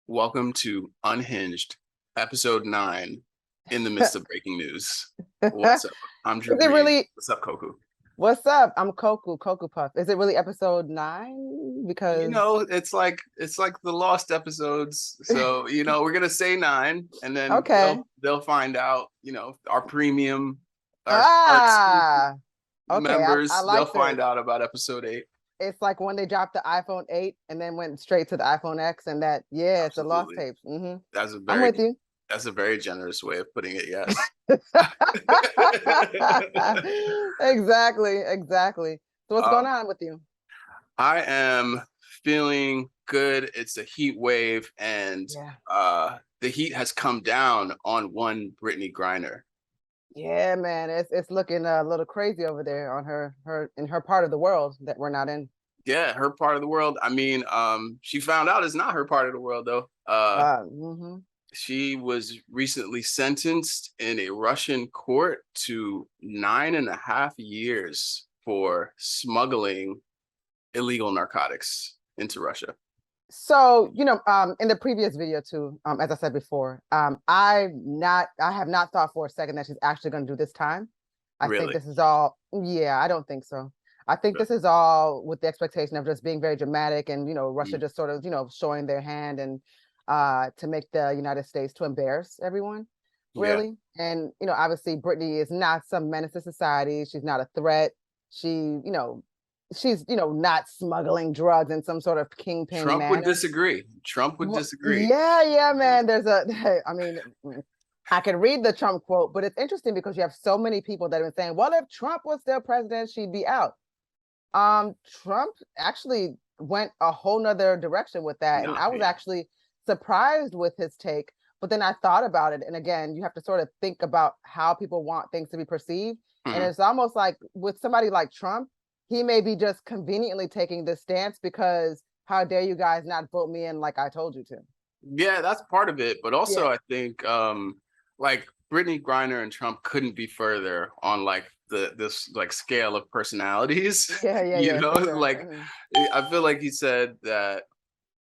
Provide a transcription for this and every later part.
Welcome to Unhinged, episode 9, in the midst of breaking news. What's up? I'm Is it drewbreez. really? What's up, Koku? What's up? I'm Koku Puff. Is it really episode 9? You Because know, it's like the lost episodes. So, we're gonna say 9, and then okay. they'll find out, our premium, our exclusive Ah, okay. I members, they'll like this. find out about episode 8. It's like when they dropped the iPhone 8 and then went straight to the iPhone X, and that it's the lost Absolutely. tapes. That's a I'm very with you. that's a very generous way of putting it, yes. Exactly. So what's going um, on with you? I am feeling good. It's a heat wave, and Yeah. the heat has come down on one Brittney Griner. Yeah, man. It's looking a little crazy over there on her in her part of the world that we're not in. Yeah, her part of the world. I mean, she found out it's not her part of the world though. Mhm. She was recently sentenced in a Russian court to 9.5 years for smuggling illegal narcotics into Russia. So, in the previous video too, as I said before, I have not thought for a second that she's actually going to do this time. I think Really? this is all, yeah, I don't think so. I think this is all with the expectation of just being very dramatic and, Russia Mm. just sort of, showing their hand and to make the United States to embarrass everyone, Yeah. really. And, obviously Brittany is not some menace to society. She's not a threat. She, she's, not smuggling drugs in some sort of kingpin Trump would manner. disagree. Trump would disagree. Yeah, man. I mean, I can read the Trump quote, but it's interesting because you have so many people that have been saying, well, if Trump was still president, she'd be out. Trump actually went a whole nother direction with that. And No, I was yeah. actually surprised with his take. But then I thought about it. And again, you have to sort of think about how people want things to be perceived. And Mhm. it's almost like with somebody like Trump, he may be just conveniently taking this stance because how dare you guys not vote me in like I told you to? Yeah, that's part of it. But Yeah. also I think like Brittany Griner and Trump couldn't be further on like this like scale of personalities. Yeah, for sure. Like I feel like he said that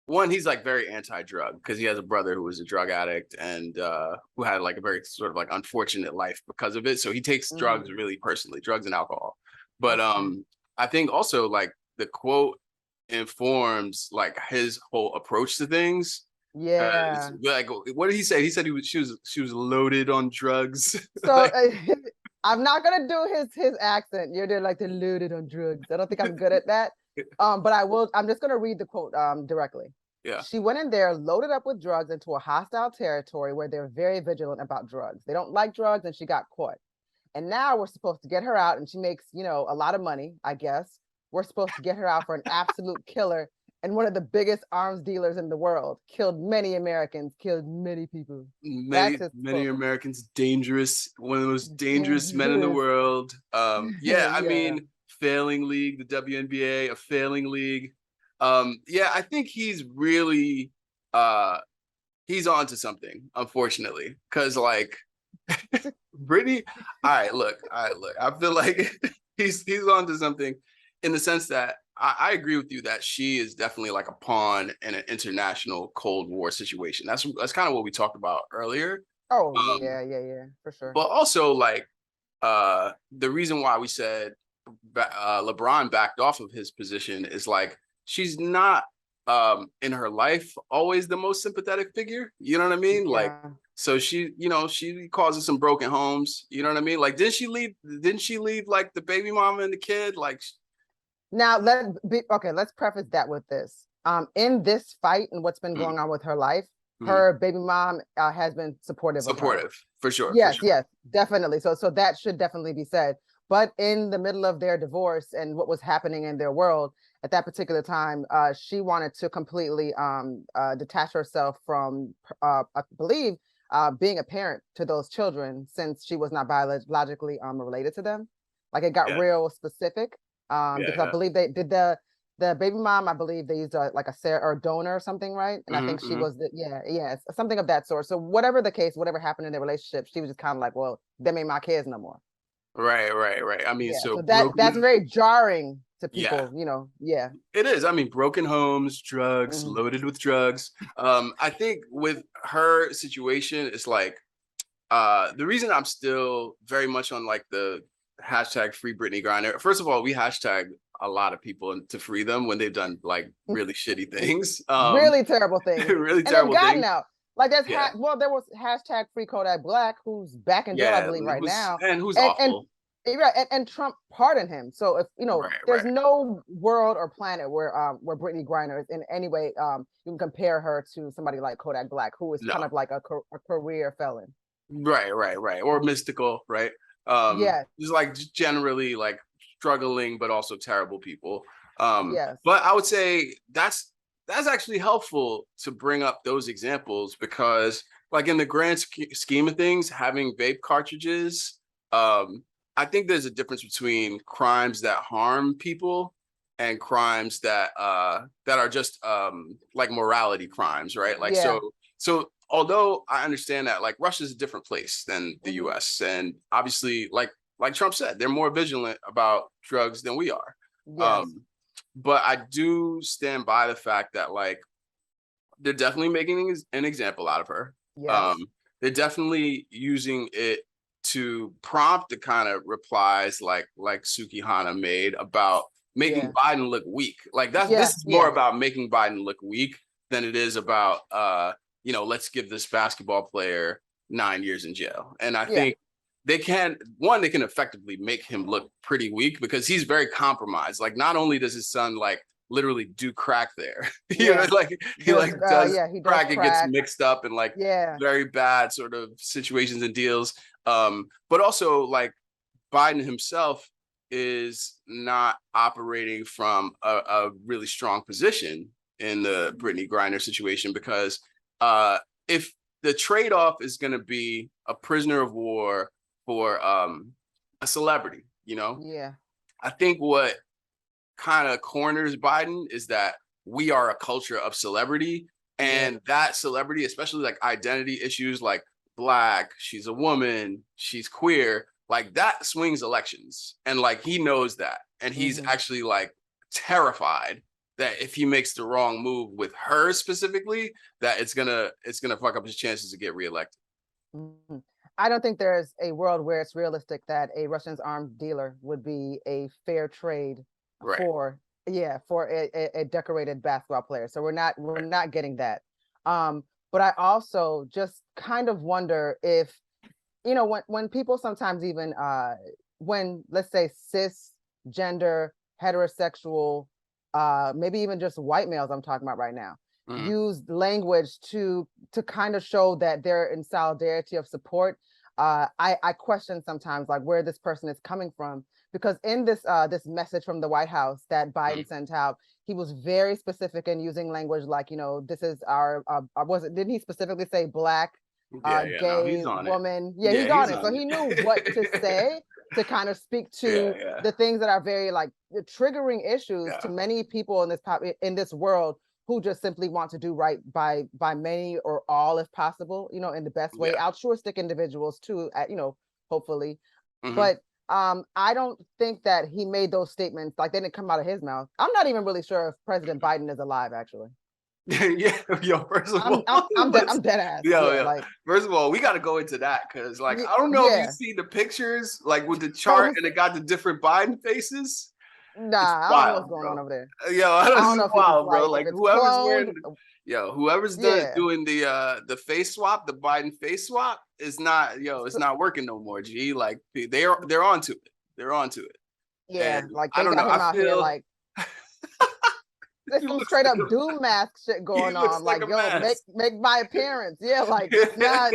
one, he's like very anti-drug because he has a brother who was a drug addict and who had like a very sort of like unfortunate life because of it. So he takes drugs Mhm. really personally, drugs and alcohol. But Okay. I think also like the quote informs like his whole approach to things. Because Yeah. like, what did he say? He said she was loaded on drugs. So Like, I'm not gonna do his accent. You're there like deluded on drugs. I don't think I'm good at that. But I will. I'm just gonna read the quote directly. yeah, She went in there loaded up with drugs into a hostile territory where they're very vigilant about drugs. They don't like drugs, and she got caught. And now we're supposed to get her out, and she makes a lot of money. I guess we're supposed to get her out for an absolute killer and one of the biggest arms dealers in the world. Killed many Americans. Killed many people. That's his many quote. Americans dangerous, one of the most dangerous men in the Dangerous. world. Yeah, I Yeah. mean, failing league, the WNBA, a failing league. Yeah, I think uh he's on to something, unfortunately. Cause like Brittany, all right, look. I feel like he's on to something in the sense that I agree with you that she is definitely like a pawn in an international Cold War situation. That's kind of what we talked about earlier. Oh Um, yeah, for sure. but also like the reason why we said LeBron backed off of his position is like she's not in her life always the most sympathetic figure. You know what I mean? Like Yeah. so she causes some broken homes. You know what I mean? Like didn't she leave like the baby mama and the kid? Like Now let's preface that with this. In this fight and what's been mm, going on with her life, mm, her baby mom has been supportive of her. supportive for sure, for Yes, sure. yes, definitely. So that should definitely be said. But in the middle of their divorce and what was happening in their world at that particular time, she wanted to completely detach herself from, I believe, being a parent to those children since she was not biologically related to them. Like it got Yeah, real specific yeah, because I yeah. believe they did the baby mom. I believe they used like a or donor or something, right? And I think she Mm-hmm. was something of that sort. So whatever the case, whatever happened in their relationship, she was just kind of like, well, them ain't my kids no more. Right. I mean, Yeah, so so that's broken. very jarring to Yeah, people, you know. Yeah. it is. I mean, broken homes, drugs, Hmm. loaded with drugs. I think with her situation, it's like the reason I'm still very much on like the hashtag free Brittney Griner. First of all, we hashtag a lot of people to free them when they've done like really shitty things, Really terrible things, really and they've terrible gotten things. out. Like there's Yeah, well, there was hashtag free Kodak Black, who's back in jail, I yeah, believe, right now, who's and awful. right, and Trump pardoned him. So if you know, there's Right, no world or planet where Brittney Griner is in any way you can compare her to somebody like Kodak Black, who is no, kind of like a career felon. right, or mystical, right? Yes, Just like generally like struggling, but also terrible people. yes, But I would say that's actually helpful to bring up those examples because, like in the grand scheme of things, having vape cartridges, I think there's a difference between crimes that harm people and crimes that are just like morality crimes, right? Like yeah. so although I understand that like Russia's a different place than the Hmm. US, and obviously like Trump said, they're more vigilant about drugs than we are. Yes, Um, but I do stand by the fact that like they're definitely making an example out of her. Um, yes, they're definitely using it to prompt the kind of replies like Suki Hana made about making yeah, Biden look weak. Like this yeah, is more yeah. about making Biden look weak than it is about let's give this basketball player 9 years in jail. And I Yeah. think they can effectively make him look pretty weak because he's very compromised. Like not only does his son like literally do crack there, Yeah. like he Does like does yeah, he does crack, it gets crack. mixed up in like Yeah. very bad sort of situations and deals. But also like Biden himself is not operating from a really strong position in the Brittney Griner situation because if the trade-off is going to be a prisoner of war for a celebrity, Yeah. I think what kind of corners Biden is that we are a culture of celebrity, Yeah. and that celebrity, especially like identity issues like black, she's a woman, she's queer, like that swings elections. And like he knows that. And he's Hmm. actually like terrified that if he makes the wrong move with her specifically, that it's gonna fuck up his chances to get reelected. Hmm. I don't think there's a world where it's realistic that a Russian's arms dealer would be a fair trade Right. for for a decorated basketball player. So we're Right. not getting that. Um, but I also just kind of wonder if when people sometimes even when let's say cisgender heterosexual maybe even just white males I'm talking about right now Mhm. use language to kind of show that they're in solidarity of support. I question sometimes like where this person is coming from because in this message from the White House that Mhm. Biden sent out, he was very specific in using language like, this is our was it, didn't he specifically say black Yeah, no, gay he's on it. woman? Yeah, Yeah, he's on he's it. So on he knew what to it. say to kind of speak Yeah, to yeah, the things that are very like the triggering issues to yeah, many people in this world who just simply want to do right by many or all if possible, in the best way. yeah. Altruistic individuals too, hopefully. Hmm. But I don't think that he made those statements like they didn't come out of his mouth. I'm not even really sure if President Biden is alive, actually. Yeah, yo, first of all, I'm dead ass. yo, Yeah, yo, like first of all, we got to go into that because, like, I don't know if you yeah. see the pictures, like with the chart From and it got the different Biden faces. It's Nah, I don't know what's wild, going on bro. over there. Yo, I this don't is know if he's wild, bro. like if Like it's whoever's cloned. wearing, yo, whoever's done Yeah. doing the face swap, the Biden face swap is not, it's So, not working no more. G, like they're onto it. They're onto it, yeah, and like I they don't know. got I him out here feel like there's he some looks straight like up doom mask shit he going looks on. like Like, a yo, make mess. make my appearance. Yeah, like it's not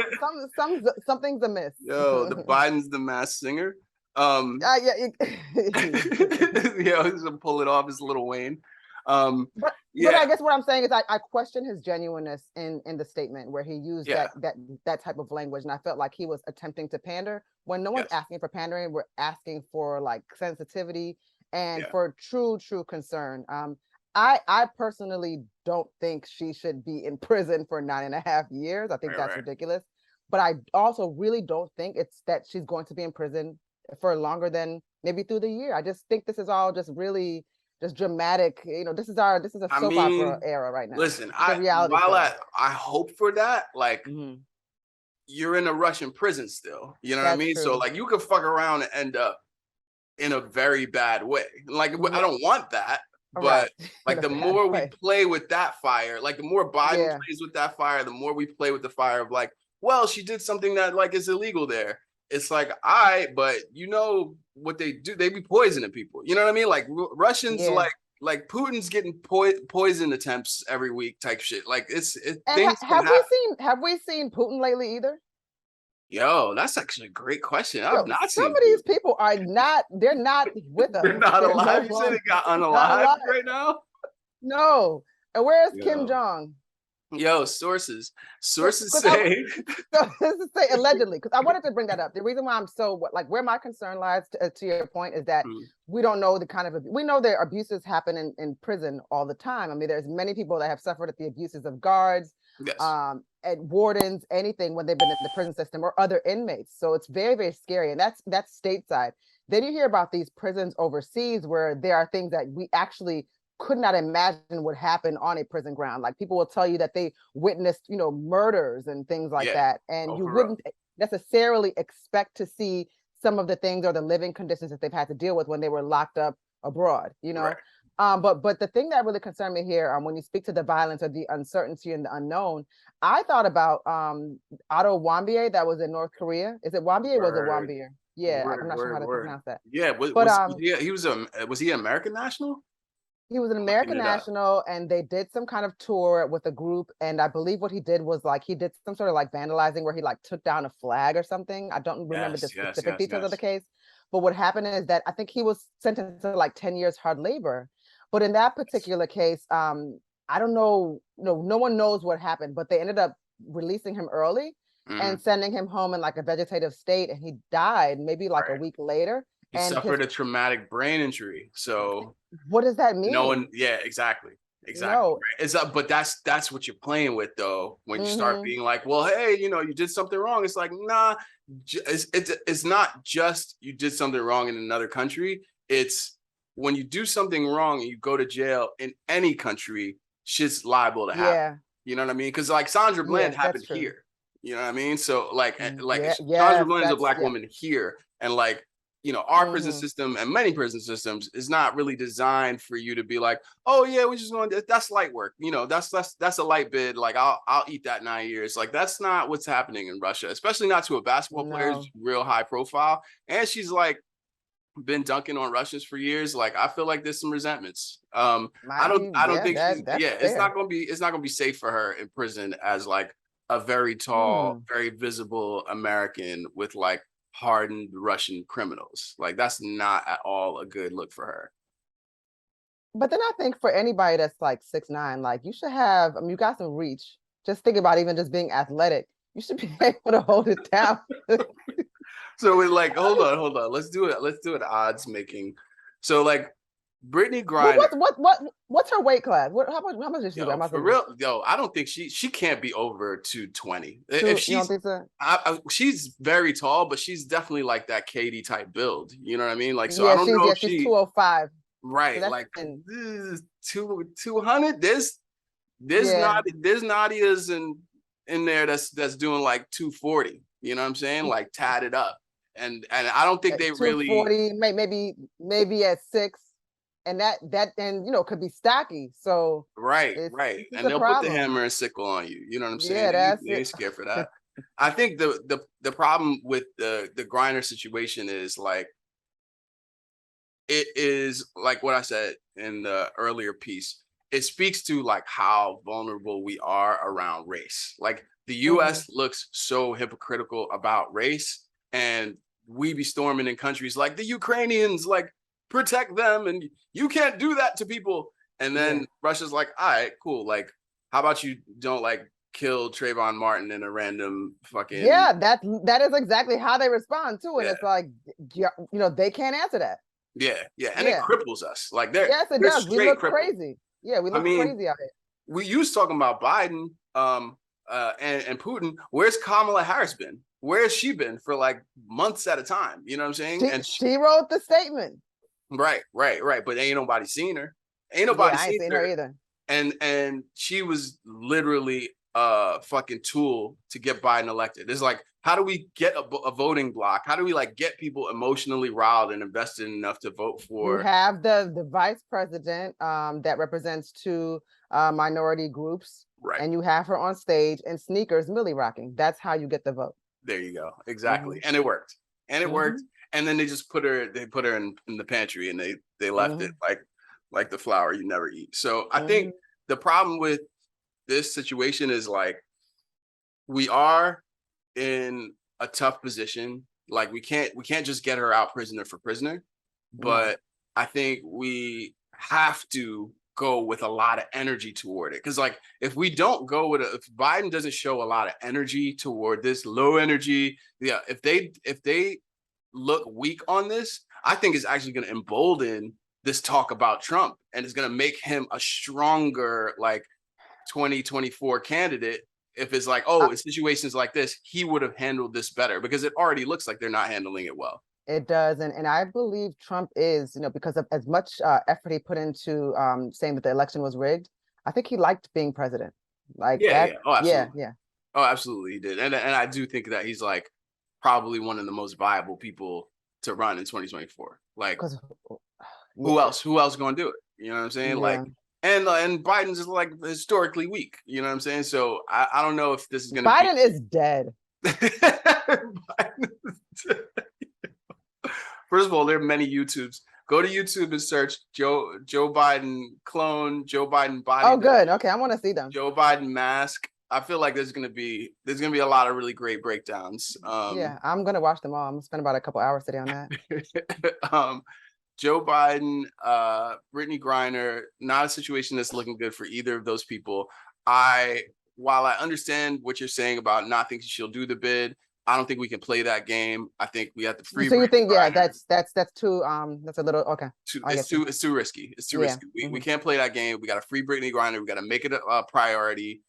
something's amiss. Yo, the Biden's the mass singer. Yeah, Yeah, he's gonna pull it off as Little Wayne. but Yeah, I guess what I'm saying is I question his genuineness in the statement where he used yeah, that type of language, and I felt like he was attempting to pander when no one's yes, asking for pandering. We're asking for like sensitivity and yeah, for true concern. I personally don't think she should be in prison for 9.5 years. I think right, that's right. ridiculous. But I also really don't think it's that she's going to be in prison for longer than maybe through the year. I just think this is all just really just dramatic. This is a soap opera era right now. Listen, the reality show. I hope for that. Like, Mhm. you're in a Russian prison still. You know what I That's mean? true. So like, you could fuck around and end up in a very bad way. Like, I don't want that. But like, the more we play with that fire, like the more Biden plays with that fire, the more we play with the fire of like, well, she did something that like is illegal there. It's like, but you know what they do? They be poisoning people. You know what I mean? Like Russians, like Putin's getting poison attempts every week type shit. Like things can happen. Have we seen Putin lately either? Yo, that's actually a great question. I've not seen some of these people are not. They're not with us. They're not alive. You said they got unalive right now. No. And where's Kim Jong? Yo, sources say. So this is say allegedly, because I wanted to bring that up. The reason why I'm so where my concern lies to your point is that we don't know the kind of, we know that abuses happen in prison all the time. I mean, there's many people that have suffered at the abuses of guards, and wardens, anything when they've been in the prison system, or other inmates. So it's very, very scary. And that's stateside. Then you hear about these prisons overseas where there are things that we actually could not imagine would happen on a prison ground. Like people will tell you that they witnessed, murders and things like that. And you wouldn't necessarily expect to see some of the things or the living conditions that they've had to deal with when they were locked up abroad, Right. But the thing that really concerned me here, when you speak to the violence or the uncertainty and the unknown, I thought about Otto Warmbier that was in North Korea. Is it Warmbier or was it Warmbier? Yeah, I'm not sure how to pronounce that. Yeah, was he an American national? He was an American national, and they did some kind of tour with a group. And I believe what he did was he did some sort of vandalizing where he took down a flag or something. I don't remember the specific details of the case. But what happened is that I think he was sentenced to 10 years hard labor. But in that particular case, I don't know, no one knows what happened, but they ended up releasing him early and sending him home in a vegetative state. And he died maybe a week later. He suffered a traumatic brain injury. So what does that mean? No one, exactly. No. It's but that's what you're playing with though. When you start being like, well, hey, you did something wrong. It's like, nah, it's not just you did something wrong in another country. It's when you do something wrong and you go to jail in any country, shit's liable to happen. Yeah. You know what I mean? Because Sandra Bland happened here. You know what I mean? So Sandra Bland is a black woman here, and our prison system and many prison systems is not really designed for you to be like, oh yeah, we're just going, that's light work. That's a light bid. I'll eat that 9 years. That's not what's happening in Russia, especially not to a basketball player who's real high profile. And she's been dunking on Russians for years. I feel like there's some resentments. I don't think it's not gonna be safe for her in prison as a very tall, very visible American with hardened Russian criminals. That's not at all a good look for her. But then I think for anybody that's 6'9", you should have, you got some reach. Just think about even just being athletic. You should be able to hold it down. So we're hold on. Let's do it odds making. So Brittney Griner. What's her weight class? How much is she? For real, I don't think she can't be over 220. If you don't think so? She's very tall, but she's definitely that Katie type build. You know what I mean? So I don't know if she's 205. Right, so 200. There's Nadia's in there that's doing 240. You know what I'm saying? Tatted up, and I don't think they really 240, maybe at 6. And that could be stocky. So right. And they'll put the hammer and sickle on you. You know what I'm saying? Yeah, you ain't scared for that. I think the problem with the Griner situation is it is what I said in the earlier piece. It speaks to how vulnerable we are around race. The US looks so hypocritical about race, and we be storming in countries like the Ukrainians, protect them, and you can't do that to people. And then Russia's all right, cool. How about you don't kill Trayvon Martin in a random fucking that is exactly how they respond to it. It's they can't answer that. And it cripples us. Yes, it does. We look crazy. Yeah, we look crazy out here. You was talking about Biden and Putin, where's Kamala Harris been? Where has she been for like months at a time? You know what I'm saying? She wrote the statement. Right. But ain't nobody seen her. Ain't Yeah, nobody I ain't seen her either. And she was literally a fucking tool to get Biden elected. It's like, how do we get a voting block? How do we like get people emotionally riled and invested enough to vote for? You have the vice president that represents two minority groups, right? And you have her on stage in sneakers, millie rocking. That's how you get the vote. There you go, exactly, and it worked, worked. And then they just put her in the pantry, and they left it like the flour you never eat. So I think the problem with this situation is like we are in a tough position. Like we can't just get her out prisoner for prisoner, but I think we have to go with a lot of energy toward it. Because like if we don't go with if Biden doesn't show a lot of energy toward this, low energy, if they look weak on this, I think it's actually going to embolden this talk about Trump, and it's going to make him a stronger like 2024 candidate. If it's like, in situations like this, he would have handled this better, because it already looks like they're not handling it well. It does. And I believe Trump is, because of as much effort he put into saying that the election was rigged, I think he liked being president. Like, yeah. Oh, absolutely. Yeah. Oh, absolutely. He did. And I do think that he's like probably one of the most viable people to run in 2024. Like, who else going to do it? You know what I'm saying? Yeah. Like, and Biden's is like historically weak. You know what I'm saying? So I don't know if this is going to Biden is dead. Biden is dead. First of all, there are many YouTubes. Go to YouTube and search Joe Biden clone, Joe Biden body. Oh, good. Okay, I want to see them. Joe Biden mask. I feel like there's gonna be a lot of really great breakdowns. Yeah, I'm gonna watch them all. I'm gonna spend about a couple hours today on that. Joe Biden, Brittney Griner, not a situation that's looking good for either of those people. While I understand what you're saying about not thinking she'll do the bid, I don't think we can play that game. I think we have to free. So you think, that's too that's a little okay. It's too risky. It's too risky. We can't play that game. We got to free Brittney Griner. We got to make it a priority.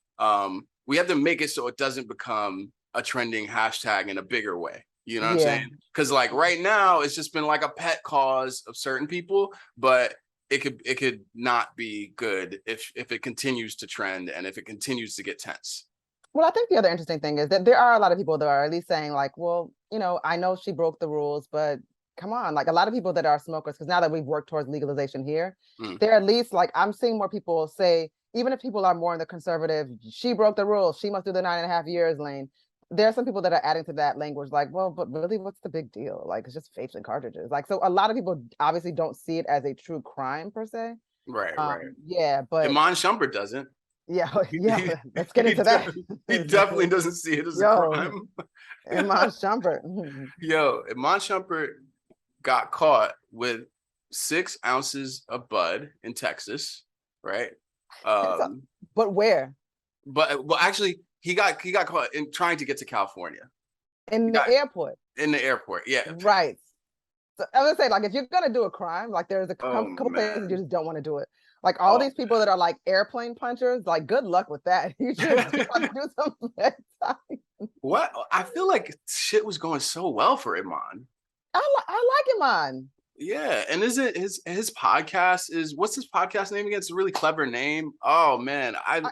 We have to make it so it doesn't become a trending hashtag in a bigger way. You know what I'm saying? Because like right now, it's just been like a pet cause of certain people, but it could not be good if it continues to trend and if it continues to get tense. Well, I think the other interesting thing is that there are a lot of people that are at least saying like, well, I know she broke the rules, but come on, like a lot of people that are smokers, because now that we've worked towards legalization here, they're at least like, I'm seeing more people say, even if people are more in the conservative, she broke the rules, she must do the 9.5 years lane. There are some people that are adding to that language like, well, but really, what's the big deal? Like, it's just vapes and cartridges. Like, so a lot of people obviously don't see it as a true crime per se. Right. Yeah, but Iman Shumpert doesn't. Yeah. Let's get into that. He definitely doesn't see it as a crime. Iman Shumpert. Iman Shumpert got caught with 6 ounces of bud in Texas, right? But where? But actually, he got caught in trying to get to California. In the airport. In the airport, yeah. Right. So I would say, like, if you're gonna do a crime, like there's a couple places you just don't want to do it. Like all these people that are like airplane punchers, like good luck with that. You just want to do something. What? I feel like shit was going so well for Iman. I like Iman. Yeah, and is it his podcast is what's his podcast name again? It's a really clever name. Oh man, I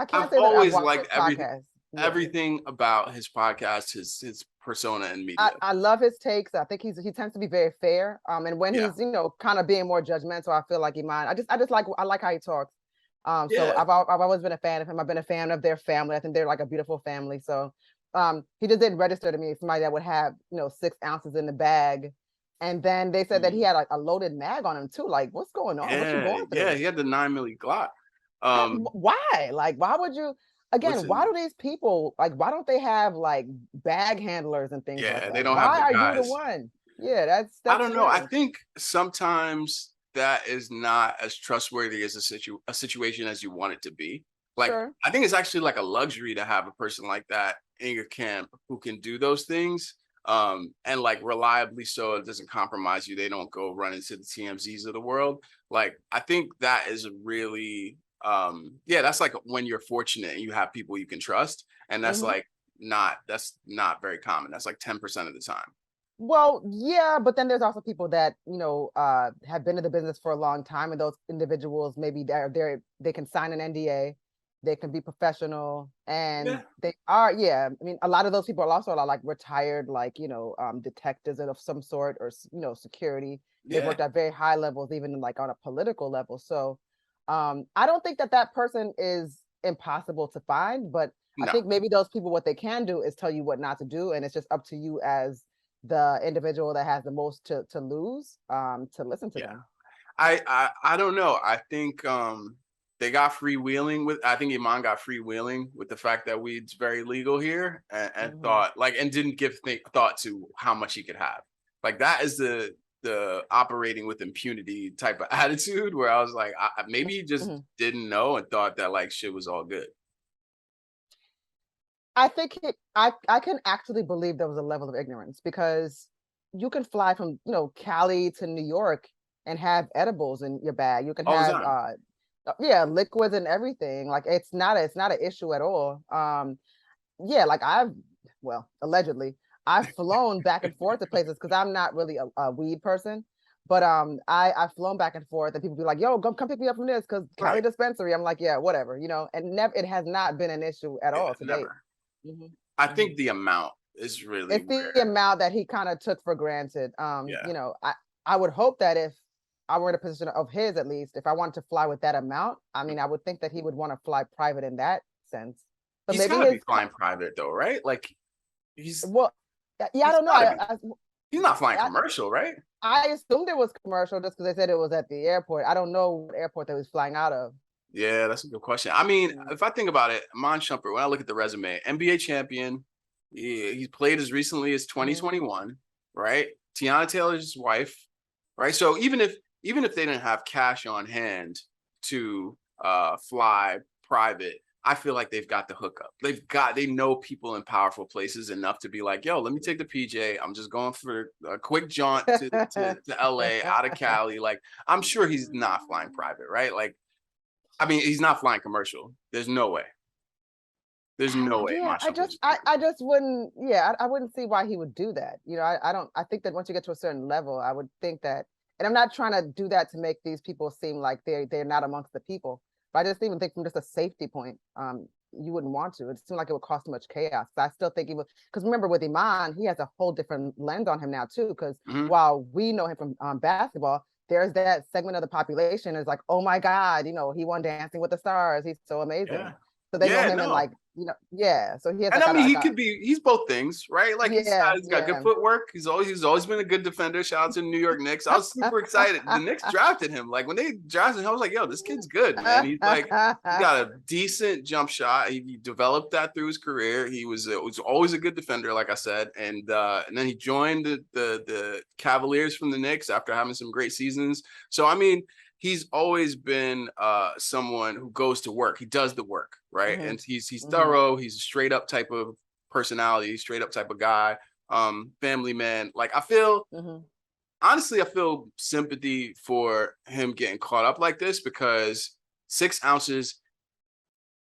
can't say always liked everything about his podcast, his persona and media. I love his takes. I think he tends to be very fair. And when he's kind of being more judgmental, I feel like Iman. I like how he talks. So I've always been a fan of him. I've been a fan of their family. I think they're like a beautiful family. So he just didn't register to me as somebody that would have 6 ounces in the bag. And then they said that he had like a loaded mag on him too. Like, what's going on? What you going through? Yeah, he had the 9 milli Glock. Why? Like, why would you? Again, why do these people why don't they have like bag handlers and things like that? They don't have the guys. Why are you the one? Yeah, that's I don't know. I think sometimes that is not as trustworthy as a situation as you want it to be. Like, I think it's actually like a luxury to have a person like that in your camp who can do those things. And like reliably, so it doesn't compromise you. They don't go run into the TMZs of the world. Like, I think that is a really yeah, that's like when you're fortunate and you have people you can trust, and that's Mhm. like that's not very common. That's like 10% of the time. Well, yeah, but then there's also people that, have been in the business for a long time, and those individuals maybe they can sign an NDA, they can be professional, and Yeah, they are, yeah. I mean, a lot of those people are also like retired, like, detectives of some sort, or security. They've yeah, worked at very high levels, even like on a political level. So, I don't think that that person is impossible to find, but I no, think maybe those people, what they can do is tell you what not to do, and it's just up to you as the individual that has the most to lose, to listen to yeah. them. I don't know. I think they got freewheeling with. I think Iman got freewheeling with the fact that weed's very legal here, and Mhm. thought like and didn't give thought to how much he could have. Like that is the operating with impunity type of attitude where I was like, maybe he just Mhm. didn't know and thought that like shit was all good. I think I can actually believe there was a level of ignorance, because you can fly from, Cali to New York and have edibles in your bag. You can All the have time. yeah, liquids and everything. Like it's not an issue at all. Yeah, like allegedly, I've flown back and forth to places, because I'm not really a weed person. But I've flown back and forth, and people be like, "Yo, come pick me up from this, because Cali Right. dispensary." I'm like, "Yeah, whatever," and never it has not been an issue at Yeah, all to date. never. Mhm, I mhm. think the amount is really It's the where, amount that he kind of took for granted. yeah. I would hope that if I were in a position of his, at least, if I wanted to fly with that amount, I mean, I would think that he would want to fly private in that sense. But He's maybe gotta be his, flying private though, right? Like he's well, yeah, I he's don't know. gotta be. I, He's not flying I, commercial, right? I assumed it was commercial just because they said it was at the airport. I don't know what airport they was flying out of. Yeah, that's a good question. I mean, Mm, if I think about it, Iman Shumpert, when I look at the resume, NBA champion, he's played as recently as mhm. 2021, right? Tiana Taylor's his wife, right? So even if they didn't have cash on hand to fly private, I feel like they've got the hookup. They know people in powerful places enough to be like, yo, let me take the PJ. I'm just going for a quick jaunt to LA out of Cali. Like, I'm sure he's not flying private, right? Like I mean, he's not flying commercial. There's no way. There's no way Yeah, Iman Shumpert is flying I commercial. just wouldn't, yeah, I wouldn't see why he would do that. I don't, I think that once you get to a certain level, I would think that, and I'm not trying to do that to make these people seem like they're not amongst the people, but I just even think from just a safety point, you wouldn't want to. It seemed like it would cause too much chaos. I still think he would, because remember with Iman, he has a whole different lens on him now too. Because Mhm. while we know him from basketball, there's that segment of the population is like, oh my God, he won Dancing with the Stars. He's so amazing. Yeah. So they know Yeah, him in, no. like, yeah. So he has And like I mean, like he a could be. He's both things, right? Like yeah, he's got good yeah. footwork. He's always been a good defender. Shout out to the New York Knicks. I was super excited. The Knicks drafted him. Like when they drafted him, I was like, yo, this kid's good, man. He's got a decent jump shot. He developed that through his career. He was always a good defender, like I said, and then he joined the Cavaliers from the Knicks after having some great seasons. So I mean, he's always been someone who goes to work. He does the work, right? Mhm, And he's mhm, thorough. He's a straight up type of personality, straight up type of guy. Family man. Like mhm. honestly, I feel sympathy for him getting caught up like this because 6 ounces.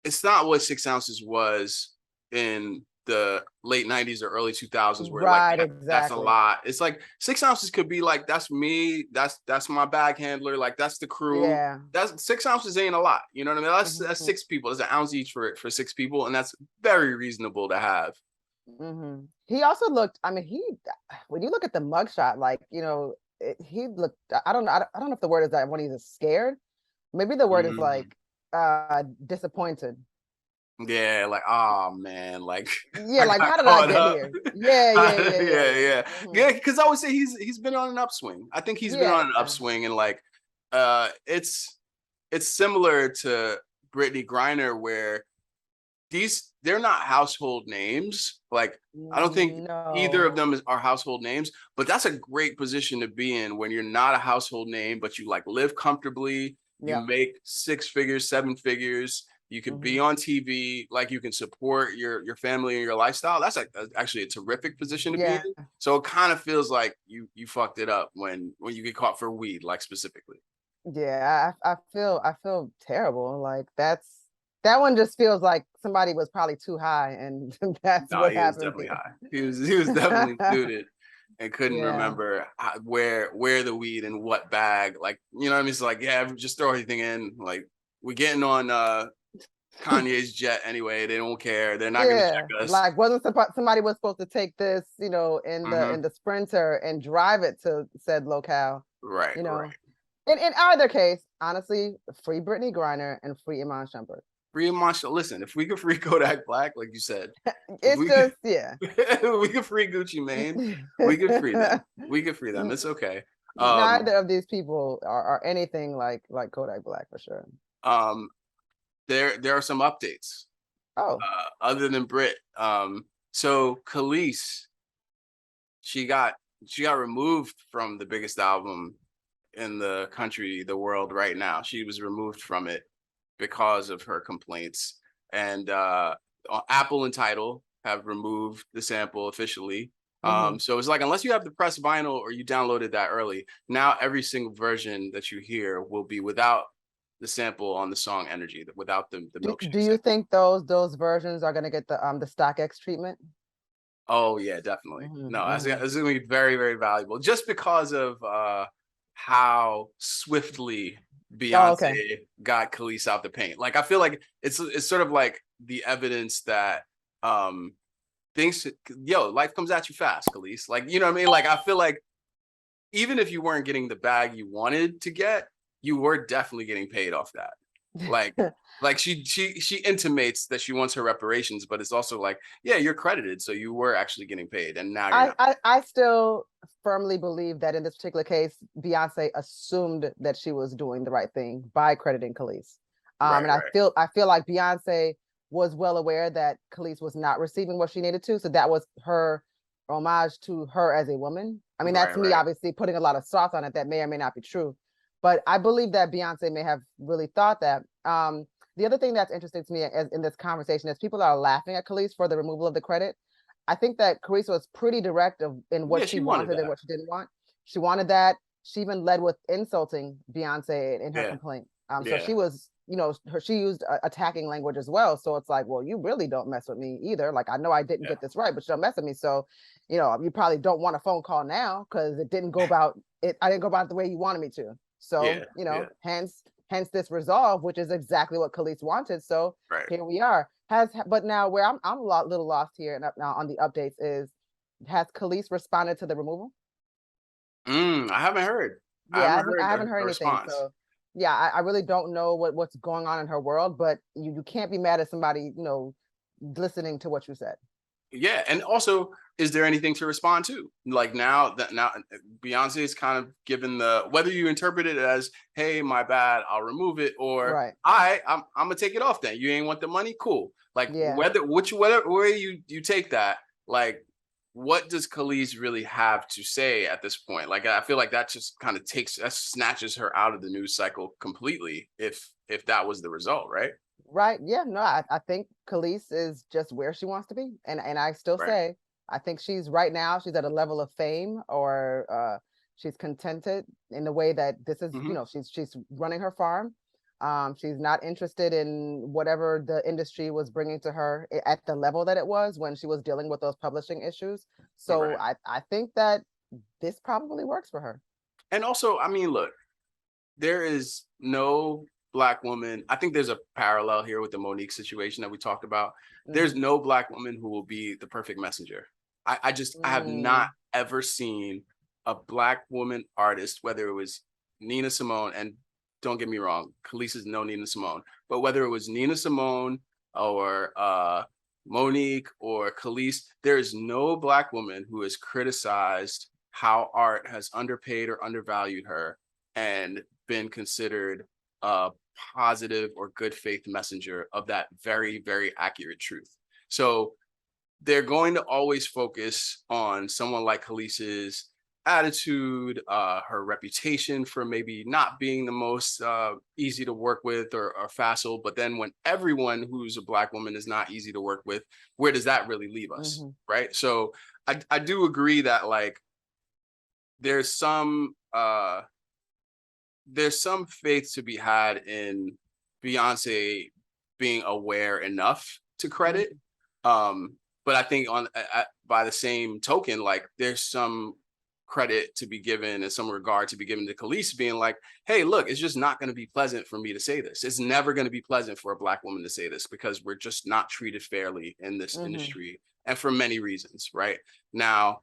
It's not what 6 ounces was in the late 90s or early 2000s where like Right, that's a exactly. lot. It's like 6 ounces could be like that's me, that's my bag handler, like that's the crew. Yeah. That's 6 ounces ain't a lot. You know what I mean? That's Mhm, 6 people. It's an ounce each for 6 people, and that's very reasonable to have. mhm. He also looked, I mean, when you look at the mugshot, like, he looked, I don't know if the word is that when he's scared. Maybe the word is Mm, like disappointed. yeah, like oh man, like Yeah, I like, got how did I caught get up. here? Yeah, yeah, yeah, yeah, Yeah, yeah. yeah, Mhm. yeah. Because I would say he's been on an upswing. I think he's been on Yeah. an upswing, and like it's similar to Brittney Griner, where they're not household names. Like I don't think either of No. them are household names, but that's a great position to be in when you're not a household name, but you like live comfortably, you Yeah. make 6 figures, 7 figures, you could be Mhm. on TV, like you can support your family and your lifestyle. That's like actually a terrific position to be Yeah. in. So it kind of feels like you fucked it up when you get caught for weed, like specifically. Yeah, I feel terrible. Like that one just feels like somebody was probably too high, and that's No, what he was happened definitely here. high. He was definitely suited and couldn't Yeah. remember where the weed and what bag. Like, you know what I mean? It's like, yeah, just throw everything in. Like, we're getting on Kanye's jet anyway. They don't care. They're not gonna Yeah, check us. like wasn't somebody was supposed to take this, in the Hmm. in the Sprinter and drive it to said locale, Right, you right. know. In either case, honestly, free Brittney Griner and free Iman Shumpert. Free Marshall. Listen, if we could free Kodak Black, like you said, if It's we could, just, yeah. we could free Gucci Mane. We could free them. We could free them. It's okay. Um, Neither of these people are anything like Kodak Black for sure. um, there are some updates Oh. other than Brit. So Kelis, she got she got removed from the biggest album in the country, the world right now. She was removed from it because of her complaints. And Apple and Tidal have removed the sample officially. Hmm. So it's like, unless you have the pressed vinyl or you downloaded that early, now every single version that you hear will be without the sample on the song Energy, without the Do milkshake you sample. think those versions are gonna get the StockX treatment? Oh yeah, definitely. Hmm. No, Hmm. that's gonna be very, very valuable just because of how swiftly Oh, okay. Beyonce got Kelis out the paint. Like, I feel like it's sort of like the evidence that um things, life comes at you fast, Kelis. Like, you know what I mean? Like, I feel like even if you weren't getting the bag you wanted to get, you were definitely getting paid off that. Like, she intimates that she wants her reparations, but it's also like, yeah, you're credited, so you were actually getting paid, and now you're I, not. I I still firmly believe that in this particular case, Beyonce assumed that she was doing the right thing by crediting Kelis. Right, And I right. feel like Beyonce was well aware that Kelis was not receiving what she needed to, so that was her homage to her as a woman. I mean, that's Right, me right. obviously putting a lot of sauce on it that may or may not be true, but I believe that Beyonce may have really thought that. The other thing that's interesting to me in this conversation is people are laughing at Kelis for the removal of the credit. I think that Carissa was pretty direct in what Yeah, she she wanted wanted and that. what she didn't want. She wanted that. She even led with insulting Beyonce in her Yeah, complaint. So yeah, she was, she used attacking language as well. So it's like, well, you really don't mess with me either. Like, I know I didn't yeah, get this right, but you don't mess with me. So, you probably don't want a phone call now because it didn't go about it. I didn't go about it the way you wanted me to. So, yeah, yeah. hence this resolve, which is exactly what Khalees wanted. So Right. here we are. But now where I'm a little lost here and now on the updates is, has Khalees responded to the removal? I haven't heard. I Yeah, haven't I heard haven't heard a anything. response. So yeah, I really don't know what's going on in her world, but you can't be mad at somebody, listening to what you said. Yeah, and also, is there anything to respond to? Like, now Beyonce is kind of given the, whether you interpret it as, "Hey, my bad, I'll remove it," or Right. I'm gonna take it off. Then you ain't want the money, cool. Like, Yeah. whatever way you take that, like, what does Khalees really have to say at this point? Like, I feel like that just kind of snatches her out of the news cycle completely. If that was the result, right? Right. Yeah. No, I think Khalees is just where she wants to be. And I still Right. say, I think she's right now, she's at a level of fame or she's contented in the way that this is, Hmm. she's running her farm. She's not interested in whatever the industry was bringing to her at the level that it was when she was dealing with those publishing issues. So Right. I think that this probably works for her. And also, I mean, look, there is no black woman. I think there's a parallel here with the Monique situation that we talked about. There's Hmm. no black woman who will be the perfect messenger. I have not Mm. ever seen a black woman artist, whether it was Nina Simone, and don't get me wrong, Khalees is no Nina Simone, but whether it was Nina Simone or Monique or Khalees, there is no black woman who has criticized how art has underpaid or undervalued her and been considered a positive or good faith messenger of that very, very accurate truth. So they're going to always focus on someone like Khalees's attitude, her reputation for maybe not being the most easy to work with or facile. But then when everyone who's a black woman is not easy to work with, where does that really leave us? Hmm. Right. So I do agree that, like, there's some there's some faith to be had in Beyonce being aware enough to credit. But I think by the same token, like there's some credit to be given and some regard to be given to Kelis being like, hey, look, it's just not going to be pleasant for me to say this. It's never going to be pleasant for a Black woman to say this because we're just not treated fairly in this industry, and for many reasons. Right now,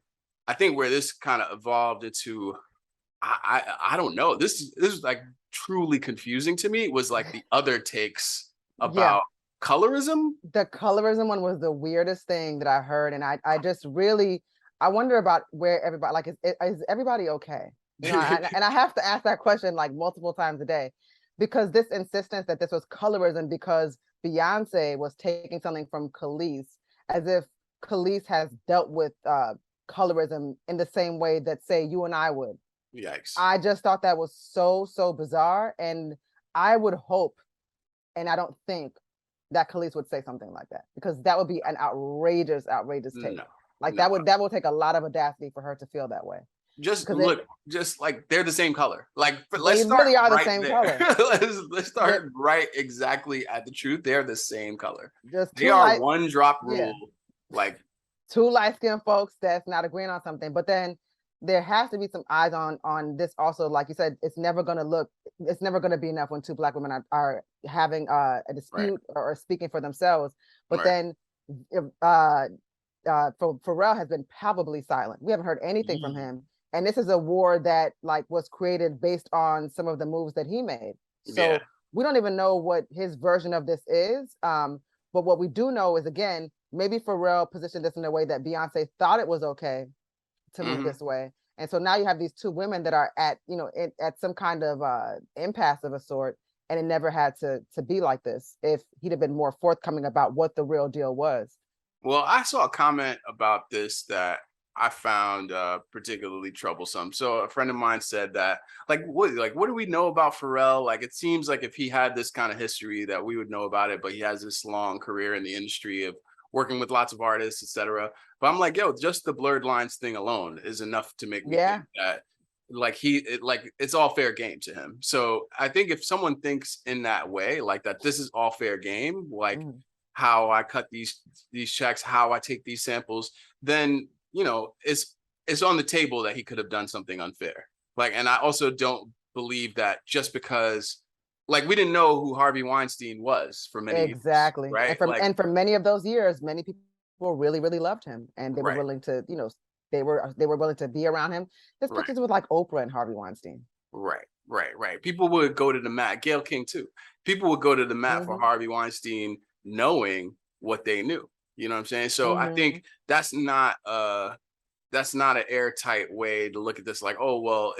I think where this kind of evolved into, I don't know. This is like truly confusing to me. Was like the other takes about colorism. The colorism one was the weirdest thing that I heard, and I just really, I wonder about where everybody, like, is everybody okay? You know, and I have to ask that question like multiple times a day, because this insistence that this was colorism because Beyonce was taking something from Kelis, as if Kelis has dealt with colorism in the same way that, say, you and I would. Yikes. I just thought that was so bizarre, and I would hope, and I don't think that Kelis would say something like that, because that would be an outrageous take. That would take a lot of audacity for her to feel that way. Just look, just like they're the same color. Like, let's start really are the same color. let's start right exactly at the truth. They're the same color. Just they are one drop rule. Like two light-skinned folks that's not agreeing on something, but then there has to be some eyes on this also. Like you said, it's never going to be enough when two Black women are having a dispute or speaking for themselves. But then Pharrell has been palpably silent. We haven't heard anything from him. And this is a war that like was created based on some of the moves that he made. So we don't even know what his version of this is. But what we do know is, again, maybe Pharrell positioned this in a way that Beyonce thought it was okay to move this way. And so now you have these two women that are at, you know, at some kind of impasse of a sort, and it never had to be like this if he'd have been more forthcoming about what the real deal was. Well, I saw a comment about this that I found particularly troublesome. So a friend of mine said that, what do we know about Pharrell? Like, it seems like if he had this kind of history that we would know about it, but he has this long career in the industry of working with lots of artists, etc. But I'm like, yo, just the blurred lines thing alone is enough to make me think that it's all fair game to him. So I think if someone thinks in that way, like that this is all fair game, like how I cut these checks, how I take these samples, then, you know, it's on the table that he could have done something unfair. Like, and I also don't believe that just because, like, we didn't know who Harvey Weinstein was for many years, right? And for many of those years, many people really loved him, and they were willing to, you know, they were willing to be around him. There's pictures with like Oprah and Harvey Weinstein. Right. People would go to the mat. Gayle King too. People would go to the mat for Harvey Weinstein, knowing what they knew. You know what I'm saying? So I think that's not an airtight way to look at this. Like, oh well,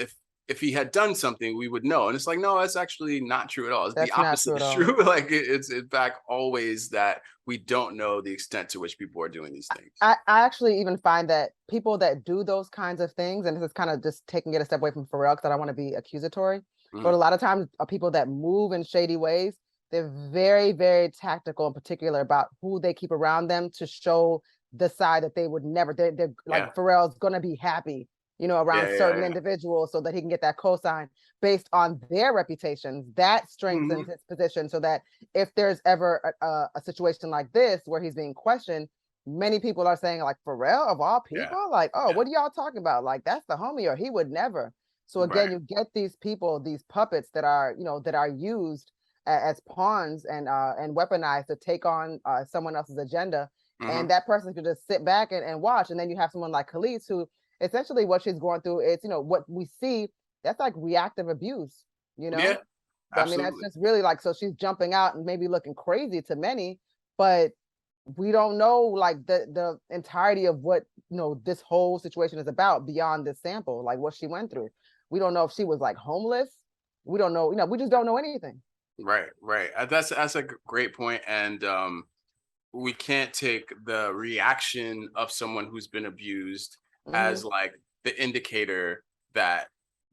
if he had done something, we would know. And it's like, no, that's actually not true at all. It's the opposite is true. Like, it's in fact always that we don't know the extent to which people are doing these things. I actually even find that people that do those kinds of things, and this is kind of just taking it a step away from Pharrell because I don't want to be accusatory, but a lot of times people that move in shady ways, they're very tactical and particular about who they keep around them to show the side that they would never, they're like, Pharrell's going to be happy, you know, around certain individuals so that he can get that cosign based on their reputations. That strengthens his position, so that if there's ever a situation like this where he's being questioned, many people are saying, like, Pharrell of all people, like, oh, what are y'all talking about? Like, that's the homie, or he would never. So again, you get these people, these puppets that are, you know, that are used as pawns and weaponized to take on someone else's agenda. And that person could just sit back and watch. And then you have someone like Kelis, who essentially what she's going through is, you know, what we see, that's like reactive abuse, you know? Yeah, I mean, that's just really like, so she's jumping out and maybe looking crazy to many, but we don't know like the entirety of what, you know, this whole situation is about beyond this sample, like what she went through. We don't know if she was like homeless. We don't know, you know, we just don't know anything. Right. That's a great point. And we can't take the reaction of someone who's been abused as like the indicator that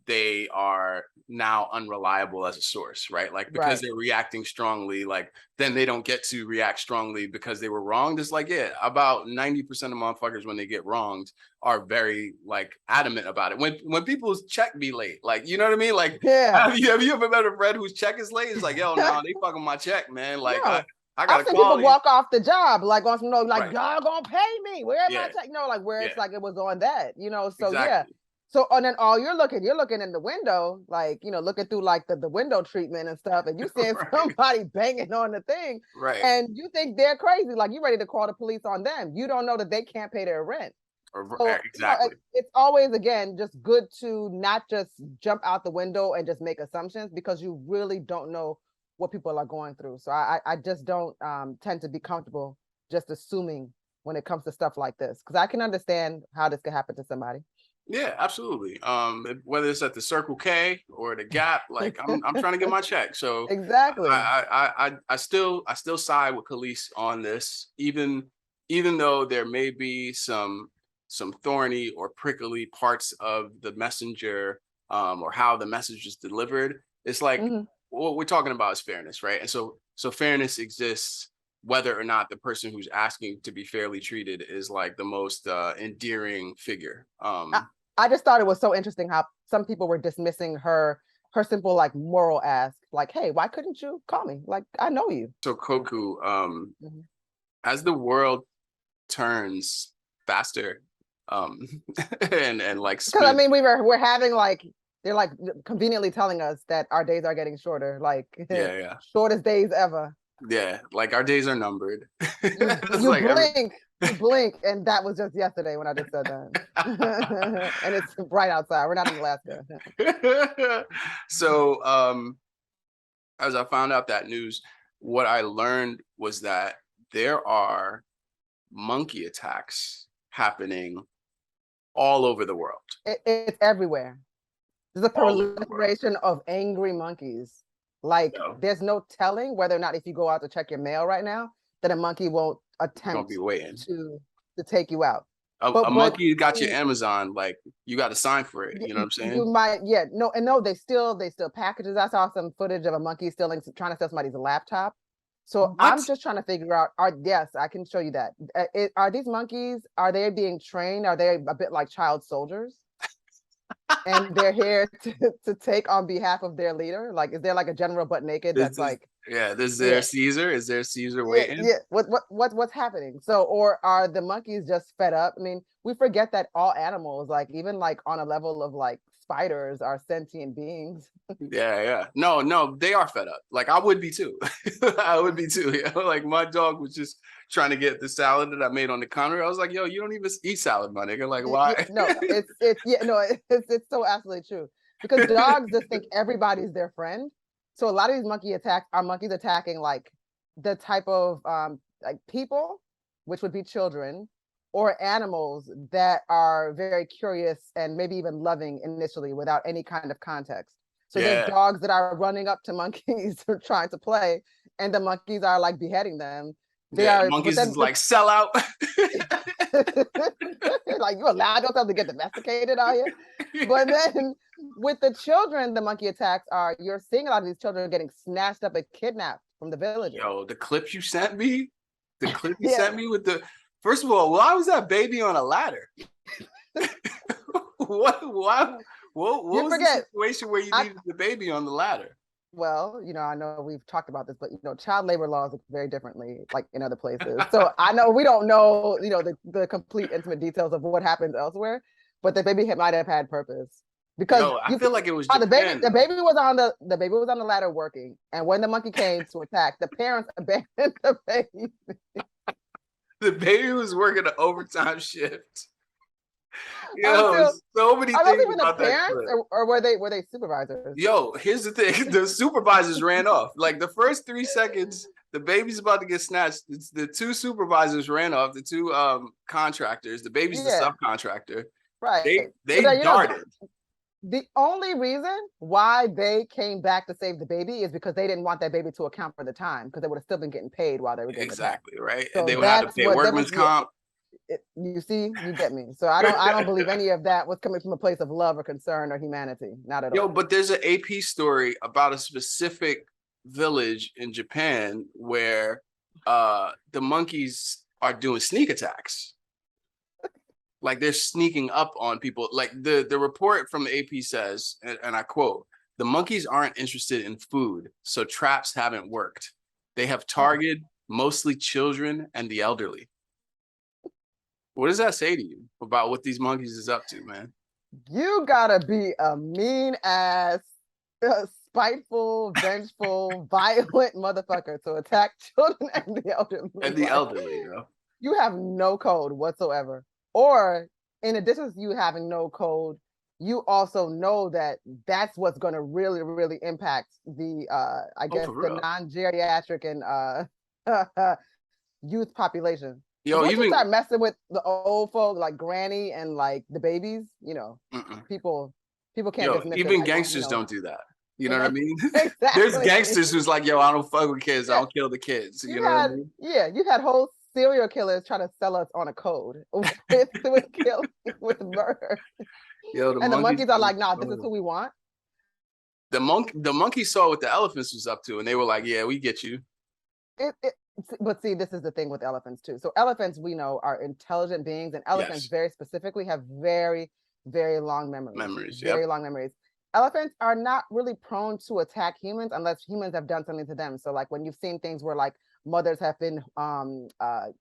they are now unreliable as a source, right? Like because they're reacting strongly, like then they don't get to react strongly because they were wronged. It's like, yeah, about 90% of motherfuckers when they get wronged are very like adamant about it. When people's check be late, like, you know what I mean? Like, have you ever met a friend whose check is late? It's like, yo, no, they fucking my check, man. Like, no. I got I've seen people walk off the job like on some like y'all gonna pay me. Where am I? You know, like where it's like it was on that. You know, so yeah. So and then all you're looking in the window, like you know, looking through like the window treatment and stuff, and you seeing somebody banging on the thing, and you think they're crazy, like you ready to call the police on them. You don't know that they can't pay their rent. So, exactly. You know, it's always again just good to not just jump out the window and just make assumptions because you really don't know what people are going through. So I just don't tend to be comfortable just assuming when it comes to stuff like this because I can understand how this could happen to somebody. Yeah, absolutely. Whether it's at the Circle K or the Gap, like I'm trying to get my check. So exactly. I still side with Kelis on this, even though there may be some thorny or prickly parts of the messenger or how the message is delivered. It's like what we're talking about is fairness, right? And so fairness exists whether or not the person who's asking to be fairly treated is like the most endearing figure. I just thought it was so interesting how some people were dismissing her simple like moral ask, like, hey, why couldn't you call me? Like, I know you. So Koku, as the world turns faster, and like because I mean we're having like they're like conveniently telling us that our days are getting shorter, like shortest days ever. Yeah, like our days are numbered. You like blink. You blink, and that was just yesterday when I just said that. And it's bright outside. We're not in Alaska. So, as I found out that news, what I learned was that there are monkey attacks happening all over the world. It's everywhere. There's a proliferation of angry monkeys. Like, there's no telling whether or not if you go out to check your mail right now, that a monkey won't attempt to take you out. A monkey got your Amazon, like you got to sign for it. You know what I'm saying? You might, they still packages. I saw some footage of a monkey trying to steal somebody's laptop. So I'm just trying to figure out, yes, I can show you that. Are these monkeys, are they being trained? Are they a bit like child soldiers? And they're here to take on behalf of their leader? Like, is there like a general butt naked that's like... Yeah, is there Caesar? Is there Caesar waiting? Yeah, what's happening? So, or are the monkeys just fed up? I mean, we forget that all animals, like even like on a level of like spiders, are sentient beings. Yeah. No, they are fed up. Like I would be too. I would be too. You know? Like my dog was just trying to get the salad that I made on the counter. I was like, yo, you don't even eat salad, my nigga. Like why? It's so absolutely true. Because dogs just think everybody's their friend. So a lot of these monkey attacks are monkeys attacking like the type of like people, which would be children, or animals that are very curious and maybe even loving initially without any kind of context. So there's dogs that are running up to monkeys or trying to play, and the monkeys are like beheading them. Monkeys is like sell out. Like you allowed yourself to get domesticated out here. But then with the children, the monkey attacks you're seeing a lot of these children getting snatched up and kidnapped from the villages. Yo, the clips you sent me, sent me with the, first of all, why was that baby on a ladder? What was the situation where you needed the baby on the ladder? Well, I know we've talked about this, but child labor laws look very differently, like in other places. So I know we don't know, the complete intimate details of what happens elsewhere, but the baby might have had purpose. Because I feel like it was the baby was on the ladder working, and when the monkey came to attack, the parents abandoned the baby. The baby was working an overtime shift. So many things even about the parents, or were they supervisors? Yo, here's the thing: the supervisors ran off. Like the first 3 seconds, the baby's about to get snatched. The 2 supervisors ran off. The 2 contractors. The baby's the subcontractor. Right. They darted. The only reason why they came back to save the baby is because they didn't want that baby to account for the time, because they would have still been getting paid while they were getting exactly right. So and they would have to pay workman's comp. you see, you get me. So I don't believe any of that was coming from a place of love or concern or humanity. Not at all. Yo, but there's an AP story about a specific village in Japan where the monkeys are doing sneak attacks. Like they're sneaking up on people. Like the report from the AP says, and I quote, "The monkeys aren't interested in food, so traps haven't worked. They have targeted mostly children and the elderly." What does that say to you about what these monkeys is up to, man? You gotta be a mean ass, spiteful, vengeful, violent motherfucker to attack children and the elderly. And the elderly, you know. You have no code whatsoever. Or in addition to you having no code, you also know that that's what's going to really, really impact the, I guess, the non-geriatric and youth population. Yo, once you start messing with the old folk, like granny and like the babies, you know, people can't dismiss it. Even gangsters don't do that. You know what I mean? Exactly. There's gangsters who's like, yo, I don't fuck with kids. I don't kill the kids. You know what I mean? Yeah, you had whole serial killers trying to sell us on a code with killing, with murder. Yo, and the monkeys are like, nah, this is who we want. The monkey saw what the elephants was up to, and they were like, yeah, we get you. But see, this is the thing with elephants too. So elephants, we know, are intelligent beings, and elephants very specifically have very, very long memories. Very long memories. Elephants are not really prone to attack humans unless humans have done something to them. So like when you've seen things where like mothers have been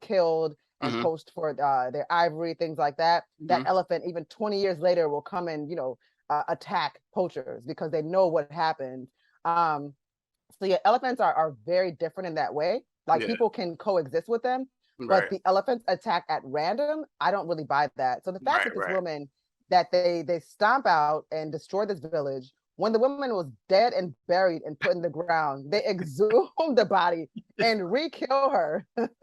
killed and poached for their ivory, things like that, that elephant even 20 years later will come and, you know, attack poachers because they know what happened. So yeah, elephants are very different in that way. Like people can coexist with them, but the elephants attack at random. I don't really buy that. So the fact that this woman, that they stomp out and destroy this village, when the woman was dead and buried and put in the ground, they exhume the body and re-kill her. Yo,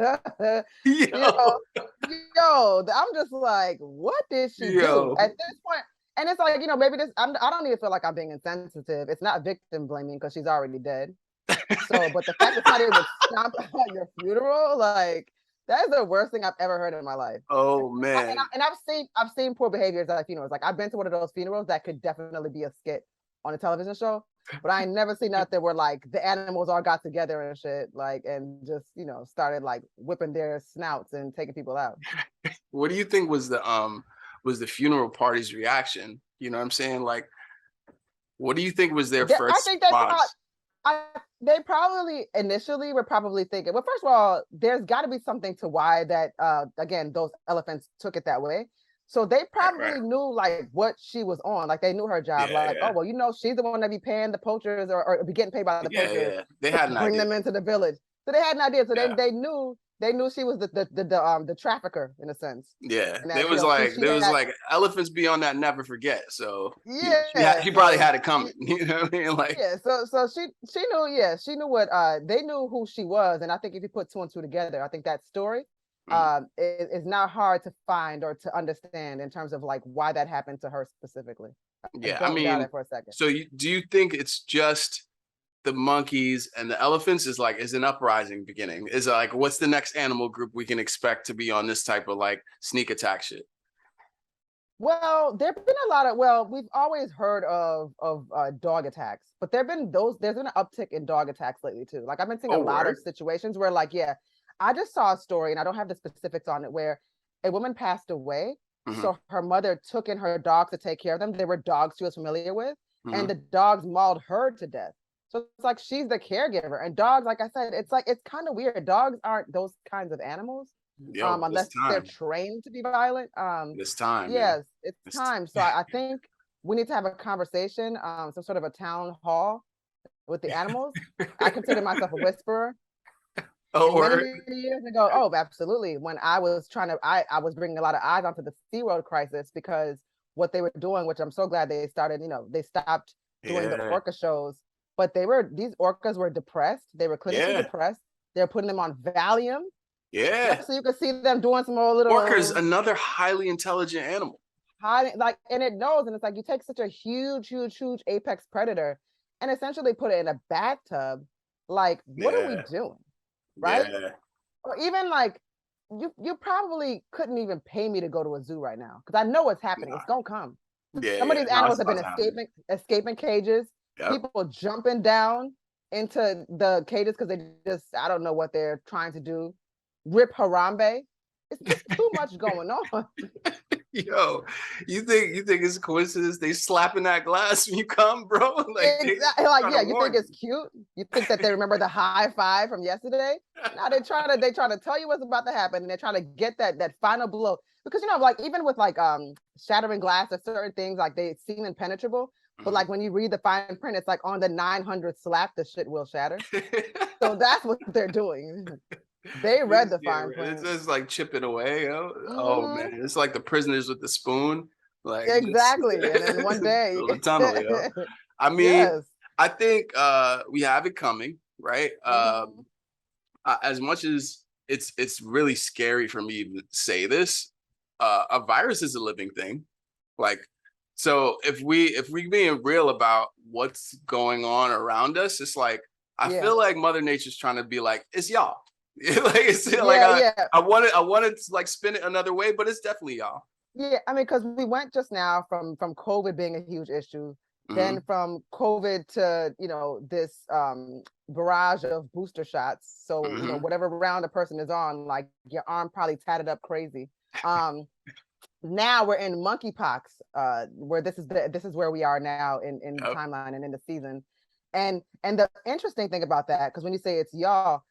I'm just like, what did she do at this point? And it's like, you know, maybe this, I don't even feel like I'm being insensitive. It's not victim blaming because she's already dead. So, but the fact that somebody would stomp out your funeral, like, that is the worst thing I've ever heard in my life. Oh man! And I've seen poor behaviors at funerals. Like I've been to one of those funerals that could definitely be a skit on a television show, but I ain't never seen nothing where like the animals all got together and shit, like, and just, you know, started like whipping their snouts and taking people out. What do you think was the funeral party's reaction? You know what I'm saying? Like, what do you think was their first? I think they probably initially were probably thinking, well, first of all, there's got to be something to why that again those elephants took it that way. So they probably knew like what she was on, like they knew her job. Oh well, you know, she's the one that be paying the poachers or be getting paid by the poachers. They had an bring idea. them into the village. So they had an idea. So they knew she was the trafficker in a sense. Yeah, there was like elephants be on that never forget. So she probably had it coming. You know what I mean? Like So she knew. She knew what they knew who she was, and I think if you put two and two together, I think that story is not hard to find or to understand in terms of like why that happened to her specifically. I mean, for a second. So do you think it's just the monkeys and the elephants is an uprising beginning? Is like, what's the next animal group we can expect to be on this type of like sneak attack shit? Well, there've been a lot of, we've always heard of dog attacks, but there's been an uptick in dog attacks lately too. Like I've been seeing a lot of situations where like, I just saw a story and I don't have the specifics on it where a woman passed away. So her mother took in her dogs to take care of them. They were dogs she was familiar with and the dogs mauled her to death. So it's like she's the caregiver, and dogs, like I said, it's kind of weird. Dogs aren't those kinds of animals, unless they're trained to be violent. It's time. Yes, it's time. So I think we need to have a conversation, some sort of a town hall with the animals. I consider myself a whisperer. Many years ago, absolutely. When I was I was bringing a lot of eyes onto the SeaWorld crisis because what they were doing, which I'm so glad they started, they stopped doing the orca shows. But these orcas were depressed. They were clinically depressed. They were putting them on Valium. Yeah. So you could see them doing some more little. Orcas, another highly intelligent animal. And it knows, and it's like you take such a huge apex predator and essentially put it in a bathtub. Like, what are we doing? Right? Yeah. Or even like you probably couldn't even pay me to go to a zoo right now because I know what's happening. Nah. It's gonna come. Yeah, Some of yeah. these No, animals it's have about been to happen. escaping cages. Yep. People jumping down into the cages because they just, I don't know what they're trying to do. Rip Harambe. It's just too much going on. Yo, you think it's a coincidence they slapping that glass when you come, bro? Like they Exactly. Like, trying yeah, to you warn think it's cute? You think that they remember the high five from yesterday? Now they trying to tell you what's about to happen, and they're trying to get that final blow. Because like even with like shattering glass or certain things, like they seem impenetrable. But like when you read the fine print, it's like on the 900th slap, the shit will shatter. So that's what they're doing. They read the fine print. It's just like chipping away. Yo. Oh Mhm. man, it's like the prisoners with the spoon. Like Exactly. And then one day, the tunnel, yo. I mean, yes. I think we have it coming, right? Mhm. As much as it's really scary for me to say this, a virus is a living thing. Like, so if we being real about what's going on around us, it's like I Yeah. feel like Mother Nature's trying to be like, it's y'all. Like it's like Yeah. I wanted to like spin it another way, but it's definitely y'all. Yeah, I mean, because we went just now from COVID being a huge issue, then Hmm. from COVID to this barrage of booster shots. So Hmm. whatever round a person is on, like your arm probably tatted up crazy. Now we're in monkeypox, where this is where we are now in the Yep. timeline and in the season, and the interesting thing about that, because when you say it's y'all,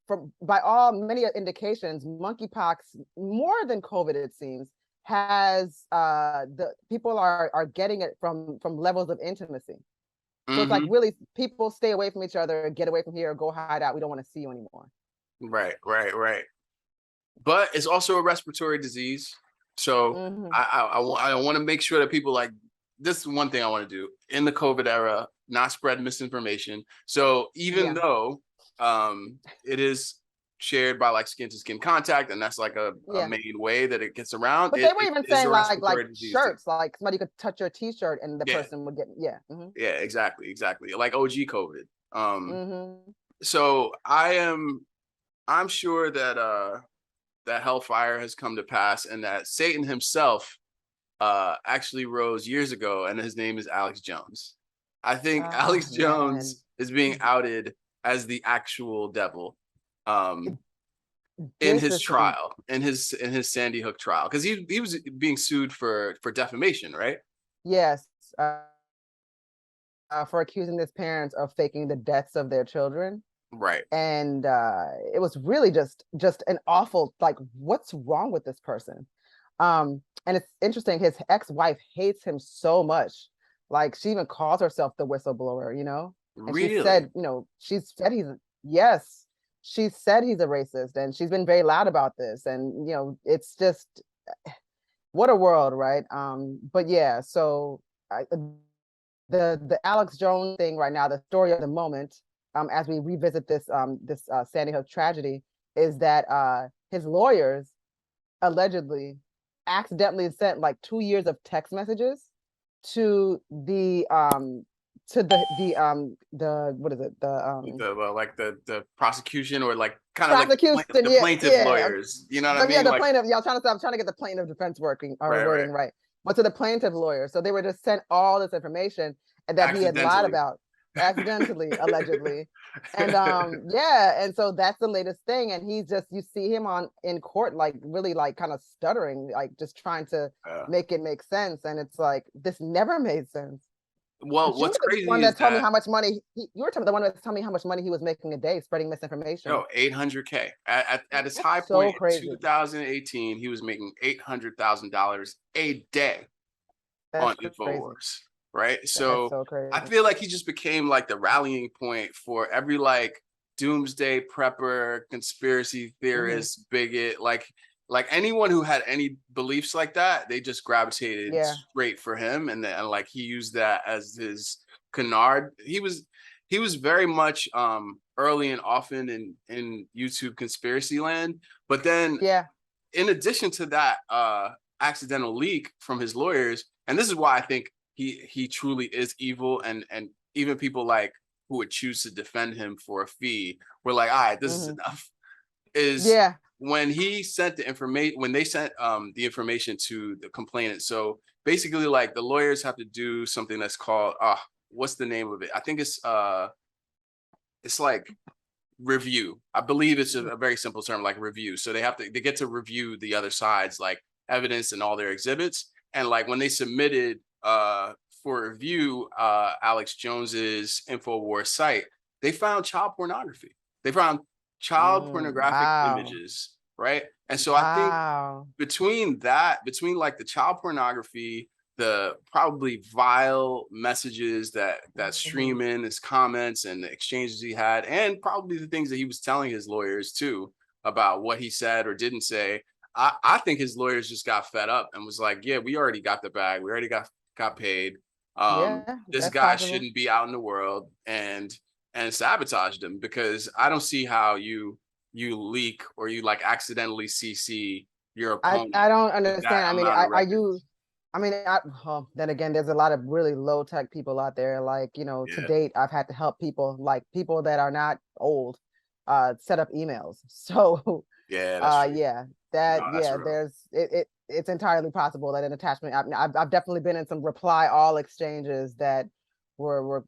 from by all many indications, monkeypox more than COVID, it seems, has the people are getting it from levels of intimacy. So it's like Hmm. really people stay away from each other, get away from here, go hide out. We don't want to see you anymore. Right, right, right. But it's also a respiratory disease. So Mm-hmm. I want to make sure that people like this is one thing I want to do in the COVID era, not spread misinformation. So even Yeah. though it is shared by like skin to skin contact, and that's like a Yeah. main way that it gets around, But they were it even is saying a like respiratory disease too. shirts, like somebody could touch your t-shirt and the Yeah, person would get, yeah. Mm-hmm. yeah, exactly. Like OG COVID. Mm-hmm. So I'm sure that that hellfire has come to pass and that Satan himself actually rose years ago, and his name is Alex Jones. I think Oh Alex man. Jones is being outed as the actual devil um, in This his is some, trial, in his Sandy Hook trial, because he was being sued for defamation, right? yes. For accusing his parents of faking the deaths of their children. Right. And it was really just an awful, like, what's wrong with this person? And it's interesting, his ex-wife hates him so much, like she even calls herself the whistleblower, and she Really? said, she said yes, she said he's a racist, and she's been very loud about this, and it's just what a world, right? But yeah, so the Alex Jones thing right now, the story of the moment, as we revisit this Sandy Hook tragedy, is that his lawyers allegedly accidentally sent like 2 years of text messages to the what is it, The prosecution, or like kind of like prosecution, the yeah, plaintiff yeah. lawyers, you know what I mean? The Like plaintiff, yeah, I'm trying to get the plaintiff defense working or right, right. wording right. But to the plaintiff lawyer. So they were just sent all this information and that he had lied Accidentally. about accidentally, allegedly. And yeah, and so that's the latest thing. And he's just, you see him in court, like really like kind of stuttering, like just trying to Yeah. make it make sense. And it's like, this never made sense. Well, But you what's were the crazy one is that told me that how much money you were the one that told me how much money he was making a day spreading misinformation. 800K at his high That's point so in crazy. 2018, he was making $800,000 a day on That's crazy. InfoWars, right? That's So so I crazy. feel like he just became like the rallying point for every like doomsday prepper, conspiracy Hmm. theorist, bigot, like anyone who had any beliefs like that, they just gravitated Yeah. straight for him, and like he used that as his canard. He was very much early and often in YouTube conspiracy land, but then Yeah. in addition to that accidental leak from his lawyers, and this is why I think he truly is evil, and even people like who would choose to defend him for a fee were like, all right, this is Hmm. enough. Is Yeah. when he sent the information, when they sent the information to the complainant, so basically like the lawyers have to do something that's called what's the name of it? I think it's like review. I believe it's a very simple term, like review. So they get to review the other side's like evidence and all their exhibits. And like when they submitted for review Alex Jones's InfoWars site, they found child pornography. They found child pornographic images, right? And so I think between like the child pornography, the probably vile messages that stream in his comments and the exchanges he had, and probably the things that he was telling his lawyers too about what he said or didn't say, I think his lawyers just got fed up and was like, yeah, we already got the bag, we already got paid. This guy shouldn't be out in the world, and sabotaged him, because I don't see how you leak or you like accidentally CC your opponent. I don't understand. I mean, then again, there's a lot of really low tech people out there. Like, you know, to date, I've had to help people that are not old, set up emails. So it's entirely possible that an attachment. I've definitely been in some reply all exchanges that were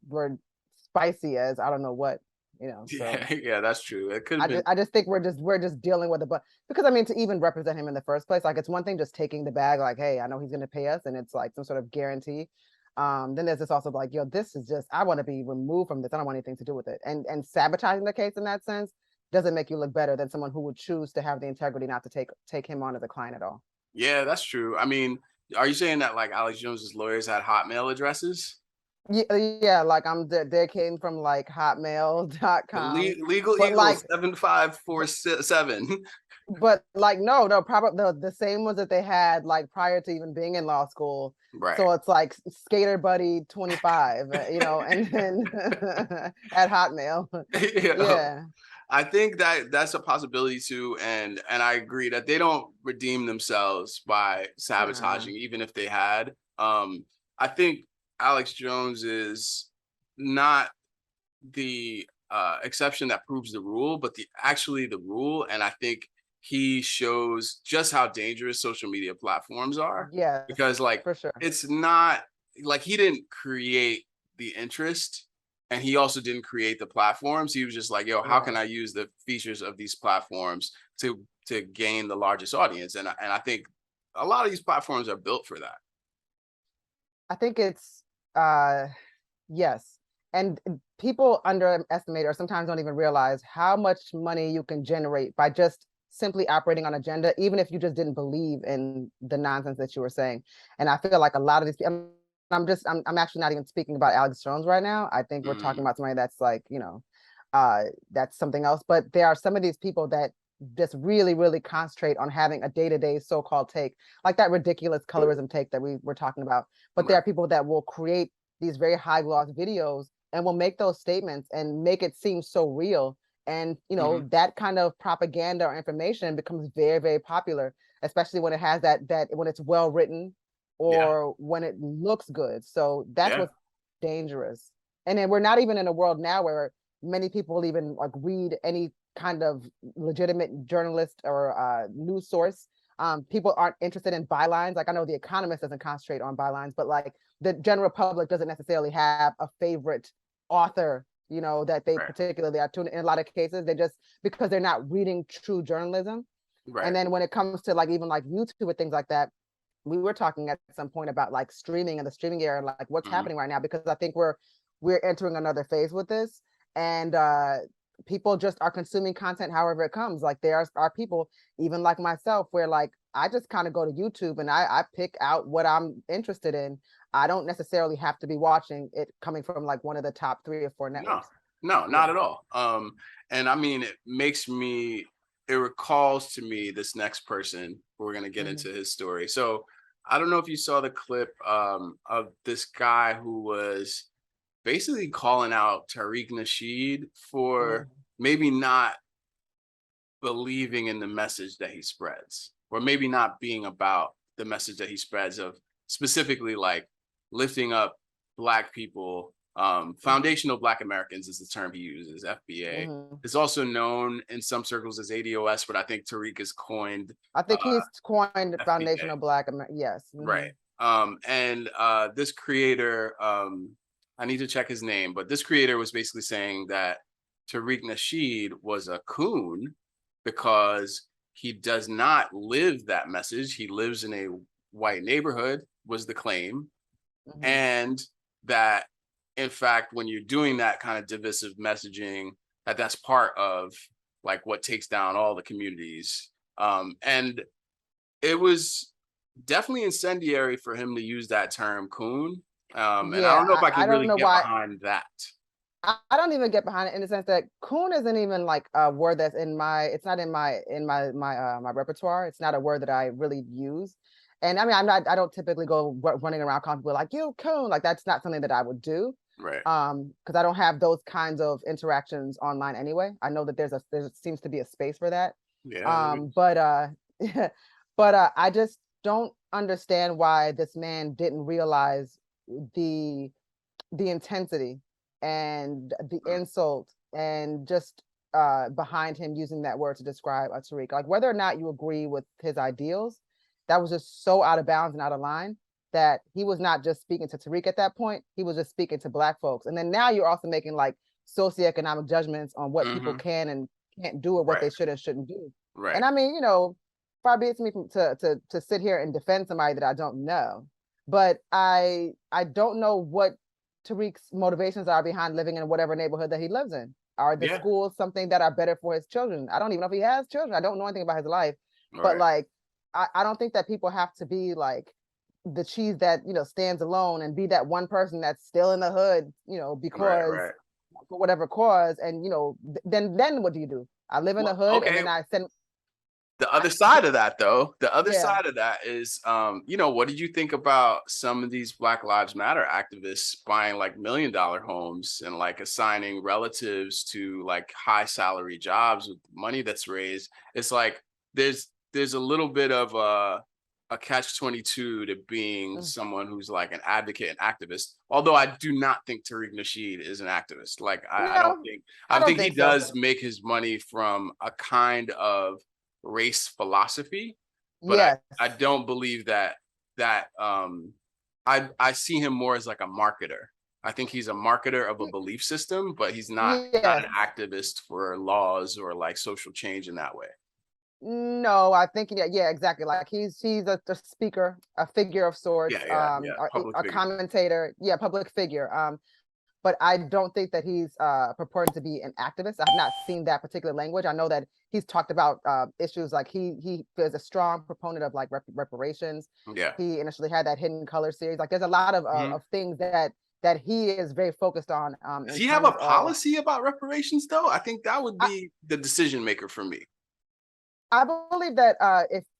spicy as I don't know what. You know, so. Yeah, that's true. It could have been. I just think we're just dealing with it, but because I mean, to even represent him in the first place, like it's one thing just taking the bag, like, hey, I know he's going to pay us, and it's like some sort of guarantee. Then there's this also like, yo, this is just, I want to be removed from this. I don't want anything to do with it. And sabotaging the case in that sense doesn't make you look better than someone who would choose to have the integrity not to take him on as a client at all. Yeah, that's true. I mean, are you saying that like Alex Jones's lawyers had Hotmail addresses? Yeah, like they came from like hotmail.com. Legal Eagle like 7547. But like no, probably the same ones that they had like prior to even being in law school. Right. So it's like Skater Buddy 25, you know, and then at Hotmail. Yeah. I think that's a possibility too, and I agree that they don't redeem themselves by sabotaging, even if they had. I think Alex Jones is not the exception that proves the rule, but actually the rule. And I think he shows just how dangerous social media platforms are. Yeah, because like for sure, it's not like he didn't create the interest, and he also didn't create the platforms. He was just like, yo, how can I use the features of these platforms to gain the largest audience? And I think a lot of these platforms are built for that. I think it's yes, and people underestimate or sometimes don't even realize how much money you can generate by just simply operating on agenda, even if you just didn't believe in the nonsense that you were saying. And I feel like a lot of these people, I'm actually not even speaking about Alex Jones right now. I think we're talking about somebody that's like, you know, that's something else. But there are some of these people that just really, really concentrate on having a day-to-day so-called take, like that ridiculous colorism take that we were talking about. But there are people that will create these very high gloss videos and will make those statements and make it seem so real. And, you know, that kind of propaganda or information becomes very, very popular, especially when it has that when it's well written or when it looks good. So that's what's dangerous. And then we're not even in a world now where many people even like read any kind of legitimate journalist or news source. People aren't interested in bylines. Like I know The Economist doesn't concentrate on bylines, but like the general public doesn't necessarily have a favorite author, you know, that they particularly are tuning in a lot of cases. They just, because they're not reading true journalism. And then when it comes to like even like YouTube and things like that, we were talking at some point about like streaming and the streaming era, like what's happening right now, because I think we're entering another phase with this. And people just are consuming content however it comes. Like there are people, even like myself, where like I just kind of go to YouTube and I pick out what I'm interested in. I don't necessarily have to be watching it coming from like one of the top 3 or 4 networks. No, not at all. And I mean, it recalls to me this next person. We're gonna get into his story. So I don't know if you saw the clip of this guy who was basically calling out Tariq Nasheed for maybe not believing in the message that he spreads, or maybe not being about the message that he spreads, of specifically like lifting up Black people Foundational Black Americans is the term he uses, FBA. It's also known in some circles as ADOS, but I think Tariq has coined. I think he's coined FBA. Foundational Black America. Yes. Right. And this creator, I need to check his name, but this creator was basically saying that Tariq Nasheed was a coon because he does not live that message. He lives in a white neighborhood, was the claim. And that, in fact, when you're doing that kind of divisive messaging, that's part of like what takes down all the communities. And it was definitely incendiary for him to use that term coon. And I don't know if I can really get behind that. I don't even get behind it in the sense that coon isn't even like a word that's it's not in my repertoire. It's not a word that I really use. And I mean, I don't typically go running around calling people like, you coon, like that's not something that I would do. Right. Because I don't have those kinds of interactions online anyway. I know that there seems to be a space for that. Yeah. But I just don't understand why this man didn't realize the intensity and the insult and just behind him using that word to describe a Tariq. Like whether or not you agree with his ideals, that was just so out of bounds and out of line that he was not just speaking to Tariq at that point, he was just speaking to Black folks. And then now you're also making like socioeconomic judgments on what people can and can't do or what they should and shouldn't do. Right. And I mean, far be it to me to sit here and defend somebody that I don't know. But I don't know what Tariq's motivations are behind living in whatever neighborhood that he lives in. Are the schools something that are better for his children? I don't even know if he has children. I don't know anything about his life. But like, I don't think that people have to be like the cheese that, stands alone and be that one person that's still in the hood, because for whatever cause. And, then what do you do? I live in the hood and then I send. The other side of that, though, side of that is, what did you think about some of these Black Lives Matter activists buying like $1 million homes and like assigning relatives to like high salary jobs with money that's raised? It's like there's a little bit of a catch-22 to being someone who's like an advocate and activist. Although I do not think Tariq Nasheed is an activist. Like I think he does make his money from a kind of race philosophy, but I don't believe that I see him more as like a marketer. I think he's a marketer of a belief system, but he's not an activist for laws or like social change in that way. No, I think exactly. Like he's a speaker, a figure of sorts, a commentator, public figure. But I don't think that he's purporting to be an activist. I have not seen that particular language. I know that he's talked about issues like he is a strong proponent of like reparations. Yeah. He initially had that Hidden Color series. Like there's a lot of things that he is very focused on. Does he have a policy about reparations though? I think that would be the decision maker for me. I believe that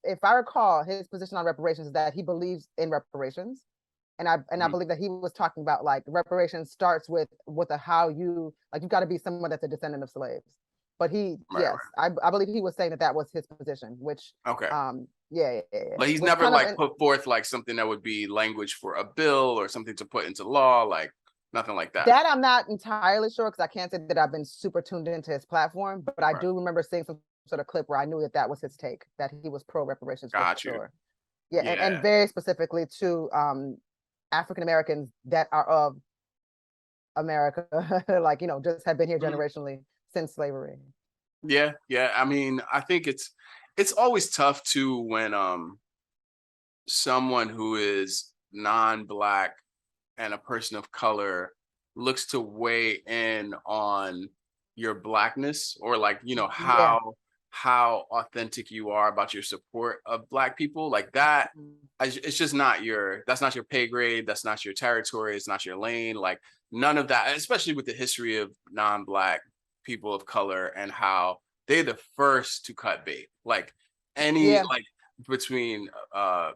if I recall, his position on reparations is that he believes in reparations. And I believe that he was talking about like reparations starts with how you you've got to be someone that's a descendant of slaves. But I believe he was saying that was his position, which But he's never like put forth like something that would be language for a bill or something to put into law, like nothing like that. That I'm not entirely sure because I can't say that I've been super tuned into his platform, but I do remember seeing some sort of clip where I knew that was his take, that he was pro reparations. Got you. Sure. And very specifically to African Americans that are of America, like just have been here generationally since slavery. Yeah. I mean, I think it's always tough too when someone who is non-Black and a person of color looks to weigh in on your Blackness or like how authentic you are about your support of Black people, like that. It's just that's not your pay grade, that's not your territory, it's not your lane, like none of that, especially with the history of non-Black people of color and how they're the first to cut bait, like like between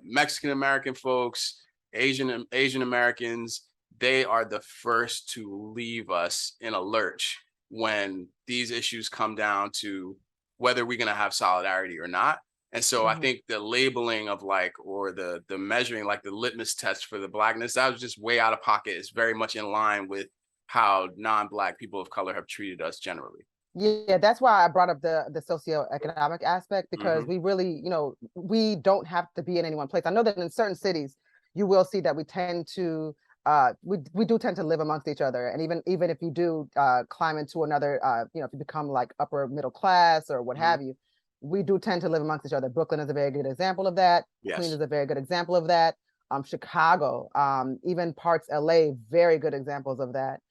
Mexican American folks, Asian Americans, they are the first to leave us in a lurch when these issues come down to whether we're going to have solidarity or not. And so I think the labeling of like, or the measuring, like the litmus test for the Blackness, that was just way out of pocket. It's very much in line with how non-Black people of color have treated us generally. Yeah, that's why I brought up the socioeconomic aspect, because Mm-hmm. we really, we don't have to be in any one place. I know that in certain cities, you will see that we tend to we do tend to live amongst each other, and even if you do climb into another, if you become like upper middle class or what Mm-hmm. have you, we do tend to live amongst each other. Brooklyn is a very good example of that. Queens Yes. is a very good example of that. Chicago, even parts LA, very good examples of that.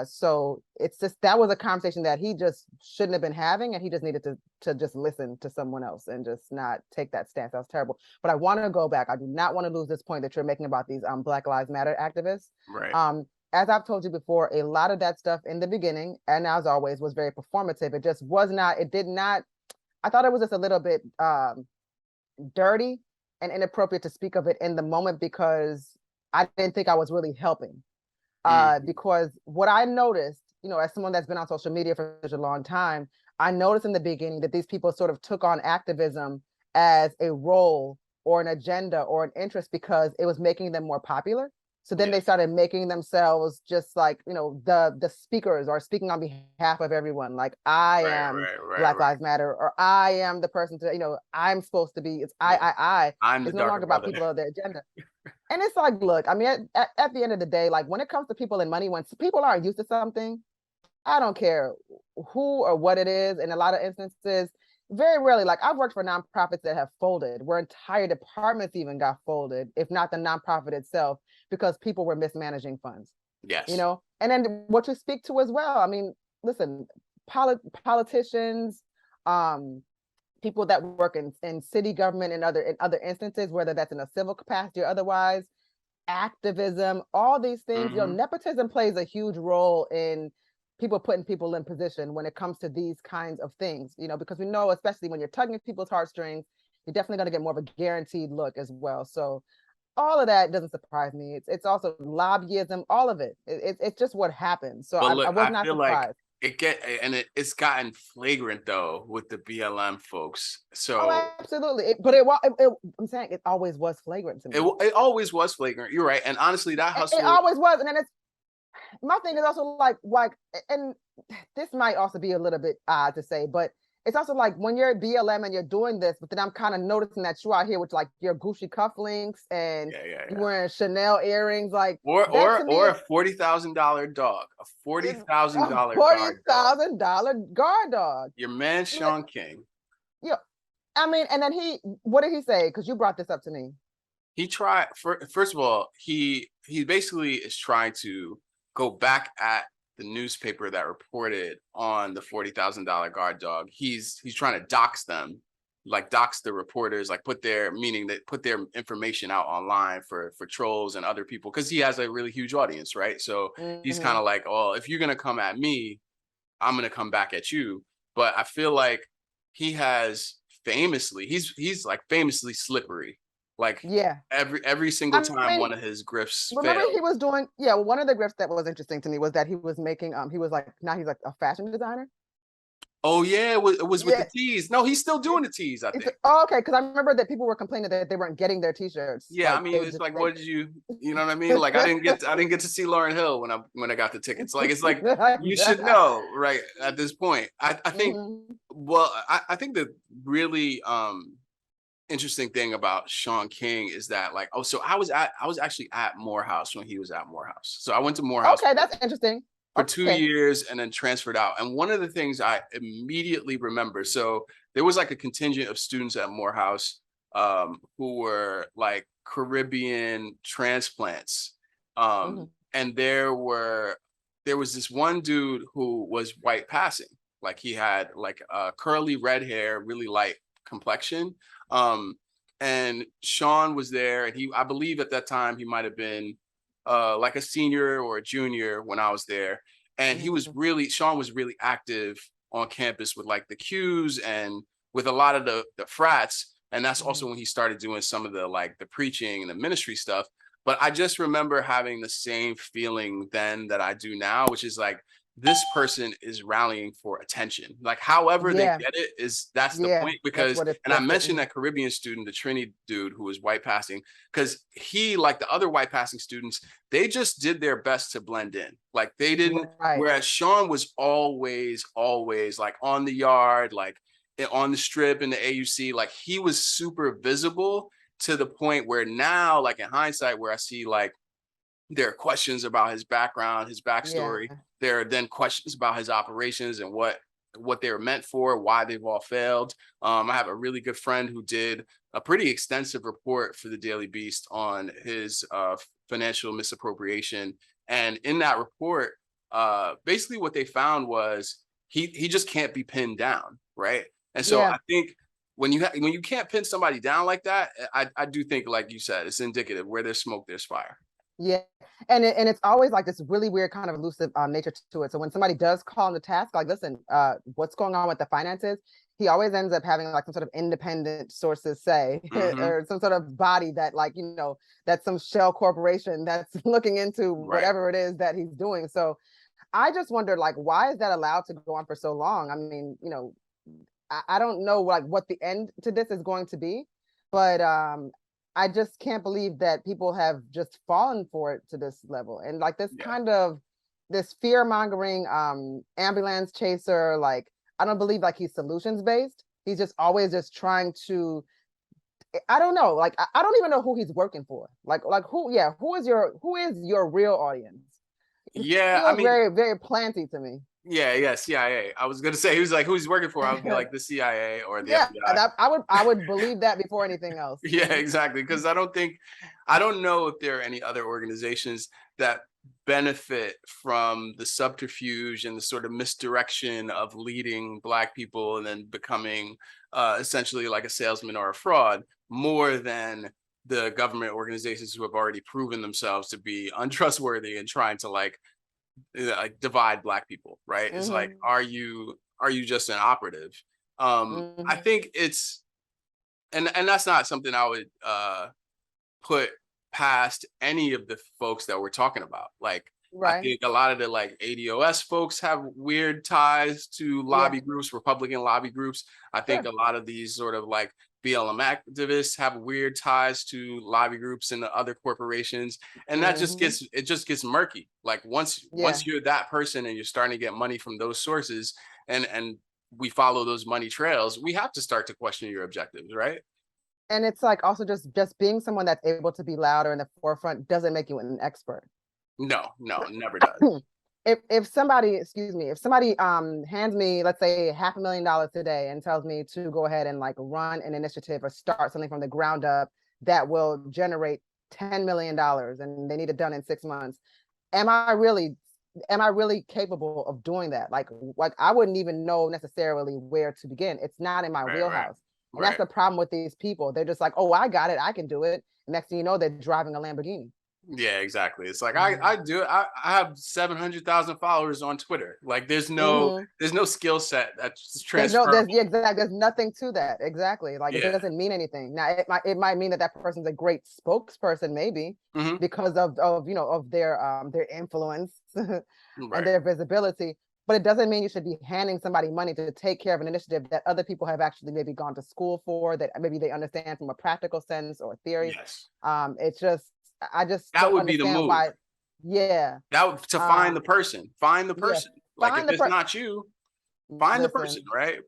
So it's just, that was a conversation that he just shouldn't have been having, and he just needed to just listen to someone else and just not take that stance. That was terrible. But I want to go back. I do not want to lose this point that you're making about these Black Lives Matter activists. Right. As I've told you before, a lot of that stuff in the beginning, and as always, was very performative. It just was not, it did not, I thought it was just a little bit dirty and inappropriate to speak of it in the moment, because I didn't think I was really helping. Because what I noticed, as someone that's been on social media for such a long time, I noticed in the beginning that these people sort of took on activism as a role or an agenda or an interest because it was making them more popular. So then they started making themselves just like, the speakers, or speaking on behalf of everyone. Like, I am Black Lives Matter, or I am the person to, I'm supposed to be, it's I. I'm the It's no longer about people or their agenda. And it's like, look, I mean, at the end of the day, like when it comes to people and money, when people aren't used to something, I don't care who or what it is. In a lot of instances, very rarely, like I've worked for nonprofits that have folded, where entire departments even got folded, if not the nonprofit itself, because people were mismanaging funds. Yes. And then what you speak to as well. I mean, listen, politicians, people that work in city government and other instances, whether that's in a civil capacity or otherwise, activism, all these things, nepotism plays a huge role in people putting people in position when it comes to these kinds of things, because we know, especially when you're tugging at people's heartstrings, you're definitely going to get more of a guaranteed look as well. So all of that doesn't surprise me. It's also lobbyism, all of it. It's just what happens. So look, I was not surprised. Like it's gotten flagrant though with the BLM folks. So absolutely, I'm saying it always was flagrant to me. It always was flagrant. You're right, and honestly, that hustle. It always was, and then it's my thing is also like, and this might also be a little bit odd to say, but it's also like when you're at BLM and you're doing this, but then I'm kind of noticing that you out here with like your Gucci cufflinks and you're wearing Chanel earrings, like or a $40,000 dog, a $40,000 guard dog. Your man Shaun King. Yeah, I mean, and then what did he say? Because you brought this up to me. He tried. First of all, he basically is trying to go back at the newspaper that reported on the $40,000 guard dog. He's trying to dox them, like dox the reporters, like put their information out online for trolls and other people, because he has a really huge audience, right? So he's kind of like, oh, if you're gonna come at me, I'm gonna come back at you. But I feel like he has famously, he's like famously slippery. Like every single time one of his grifts failed. He was doing one of the grifts that was interesting to me was that he was making he was like, now he's like a fashion designer. Oh yeah, it was with the tees. No, he's still doing the tees, I think. Oh, okay, because I remember that people were complaining that they weren't getting their t-shirts. Yeah, like, I mean, it's like, what did you know what I mean? Like I didn't get to see Lauryn Hill when I got the tickets. Like it's like you should know, right? At this point, I think well, I think the really interesting thing about Shaun King is that like, so I was actually at Morehouse when he was at Morehouse. So I went to Morehouse. Okay, that's interesting. For 2 years and then transferred out. And one of the things I immediately remember, so there was like a contingent of students at Morehouse who were like Caribbean transplants. And there was this one dude who was white passing. Like he had like curly red hair, really light complexion. And Shaun was there, and I believe at that time he might have been like a senior or a junior when I was there. And Shaun was really active on campus with like the Qs and with a lot of the frats. And that's also when he started doing some of the like the preaching and the ministry stuff. But I just remember having the same feeling then that I do now, which is like this person is rallying for attention. Like, however they Yeah. get it that's the Yeah. point. That's Because, what it, and I that's it. mentioned that Caribbean student, the Trini dude who was white passing, because he, like the other white passing students, they just did their best to blend in. Like they didn't, Right. whereas Shaun was always like on the yard, like on the strip in the AUC, like he was super visible, to the point where now, like in hindsight, where I see like there are questions about his background, his Yeah. backstory. There are then questions about his operations and what they were meant for, why they've all failed. I have a really good friend who did a pretty extensive report for the Daily Beast on his financial misappropriation, and in that report, basically what they found was he just can't be pinned down, right? And so Yeah. I think when you can't pin somebody down like that, I do think, like you said, it's indicative. Where there's smoke, there's fire. Yeah. And it's always like this really weird kind of elusive nature to it. So when somebody does call him the task, like, listen, what's going on with the finances? He always ends up having like some sort of independent sources say, or some sort of body that, like, you know, that's some shell corporation that's looking into Right. whatever it is that he's doing. So I just wonder, like, why is that allowed to go on for so long? I mean, you know, I don't know like what the end to this is going to be, but I just can't believe that people have just fallen for it to this level. And like this kind of this fear mongering ambulance chaser, like I don't believe like he's solutions based. He's just always just trying to, I don't know, like I don't even know who he's working for. Like who, yeah, who is your real audience? It Yeah, I feels mean, very, very planty to me. yeah, CIA. I was gonna say, he was like, who's working for? I would be like the CIA or the Yeah, FBI. I would believe that before anything else. Yeah, exactly. Because I don't know if there are any other organizations that benefit from the subterfuge and the sort of misdirection of leading Black people and then becoming essentially like a salesman or a fraud, more than the government organizations who have already proven themselves to be untrustworthy and trying to like divide Black people, right? It's like, are you just an operative? I think it's, and that's not something I would put past any of the folks that we're talking about. Like, I Right. think a lot of the like ADOS folks have weird ties to lobby groups, Republican lobby groups. I think a lot of these sort of like BLM activists have weird ties to lobby groups and the other corporations, and that just gets murky. Like once you're that person and you're starting to get money from those sources, and we follow those money trails, we have to start to question your objectives, right? And it's like also just being someone that's able to be louder in the forefront doesn't make you an expert. No, never does. If somebody, excuse me, if somebody hands me, let's say, $500,000 today and tells me to go ahead and like run an initiative or start something from the ground up that will generate $10 million and they need it done in 6 months, am I really capable of doing that? Like I wouldn't even know necessarily where to begin. It's not in my wheelhouse. And that's the problem with these people. They're just like, oh, I got it, I can do it. Next thing you know, they're driving a Lamborghini. Yeah, exactly. It's like I have 700,000 followers on Twitter. Like there's no skill set that's transferable. There's nothing to that. Exactly. Like it doesn't mean anything. Now it might mean that person's a great spokesperson, maybe because of their influence and their visibility. But it doesn't mean you should be handing somebody money to take care of an initiative that other people have actually maybe gone to school for, that maybe they understand from a practical sense or theory. Yes. It's just, I just that don't would be the move. why. Yeah. That would, to find the person. Find the person. Like if it's not you, find the person, right?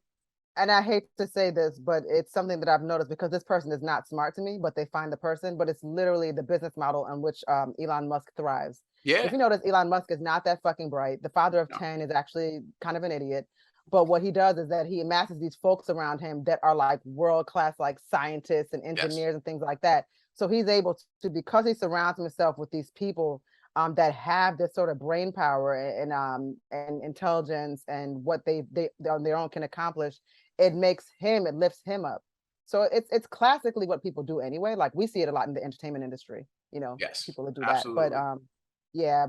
And I hate to say this, but it's something that I've noticed, because this person is not smart to me, but they find the person. But it's literally the business model on which Elon Musk thrives. Yeah. If you notice, Elon Musk is not that fucking bright. The father of 10 is actually kind of an idiot. But what he does is that he amasses these folks around him that are like world-class, like scientists and engineers and things like that. So he's able to, because he surrounds himself with these people that have this sort of brain power and intelligence and what they on their own can accomplish, it lifts him up. So it's classically what people do anyway. Like we see it a lot in the entertainment industry, people that do absolutely. that.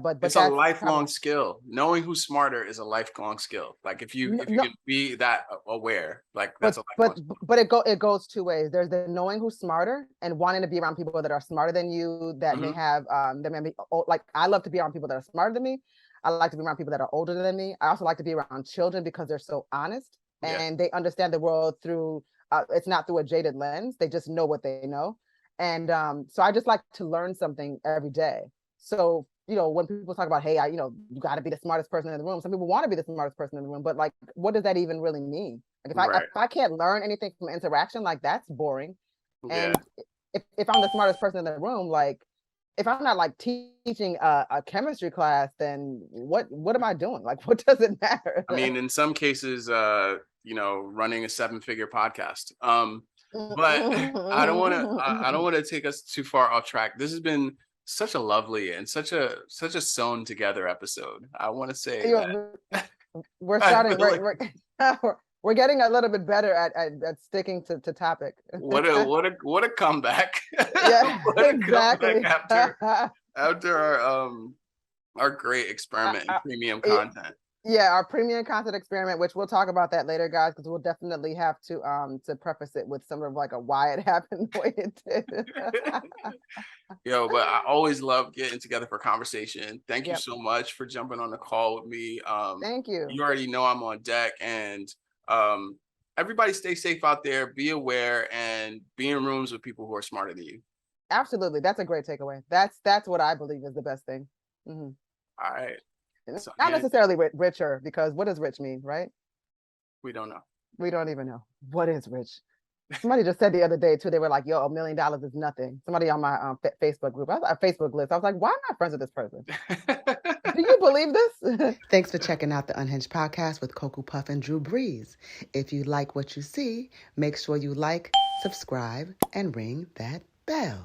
But it's a lifelong skill. Knowing who's smarter is a lifelong skill. Like if you can be that aware, like that's a lifelong skill. It goes two ways. There's the knowing who's smarter and wanting to be around people that are smarter than you, that may have that may be, like I love to be around people that are smarter than me. I like to be around people that are older than me. I also like to be around children because they're so honest and they understand the world through, it's not through a jaded lens. They just know what they know. And so I just like to learn something every day. So, you know, when people talk about, hey, you know, you got to be the smartest person in the room. Some people want to be the smartest person in the room, but like, what does that even really mean? Like if I can't learn anything from interaction, like that's boring. And if I'm the smartest person in the room, like if I'm not like teaching a chemistry class, then what am I doing? Like, what does it matter? I mean, in some cases, you know, running a 7-figure podcast. But I don't want to take us too far off track. This has been such a lovely and such a sewn together episode. I want to say that we're starting. We're getting a little bit better at sticking to topic. What a comeback! Yeah, exactly. After our great experiment in premium content. Yeah, our premium content experiment, which we'll talk about that later, guys, because we'll definitely have to preface it with some of like a why it happened the way it did. Yo, but I always love getting together for conversation. Thank you so much for jumping on the call with me. Thank you. You already know I'm on deck, and everybody stay safe out there, be aware, and be in rooms with people who are smarter than you. Absolutely. That's a great takeaway. That's what I believe is the best thing. Mm-hmm. All right. So, not necessarily richer, because what does rich mean, right? We don't know. We don't even know. What is rich? Somebody just said the other day too, they were like, yo, $1 million is nothing. Somebody on my Facebook group, I was a Facebook list. I was like, why am I friends with this person? Do you believe this? Thanks for checking out the Unhinged podcast with Koku Puff and DrewBreez. If you like what you see, make sure you like, subscribe, and ring that bell.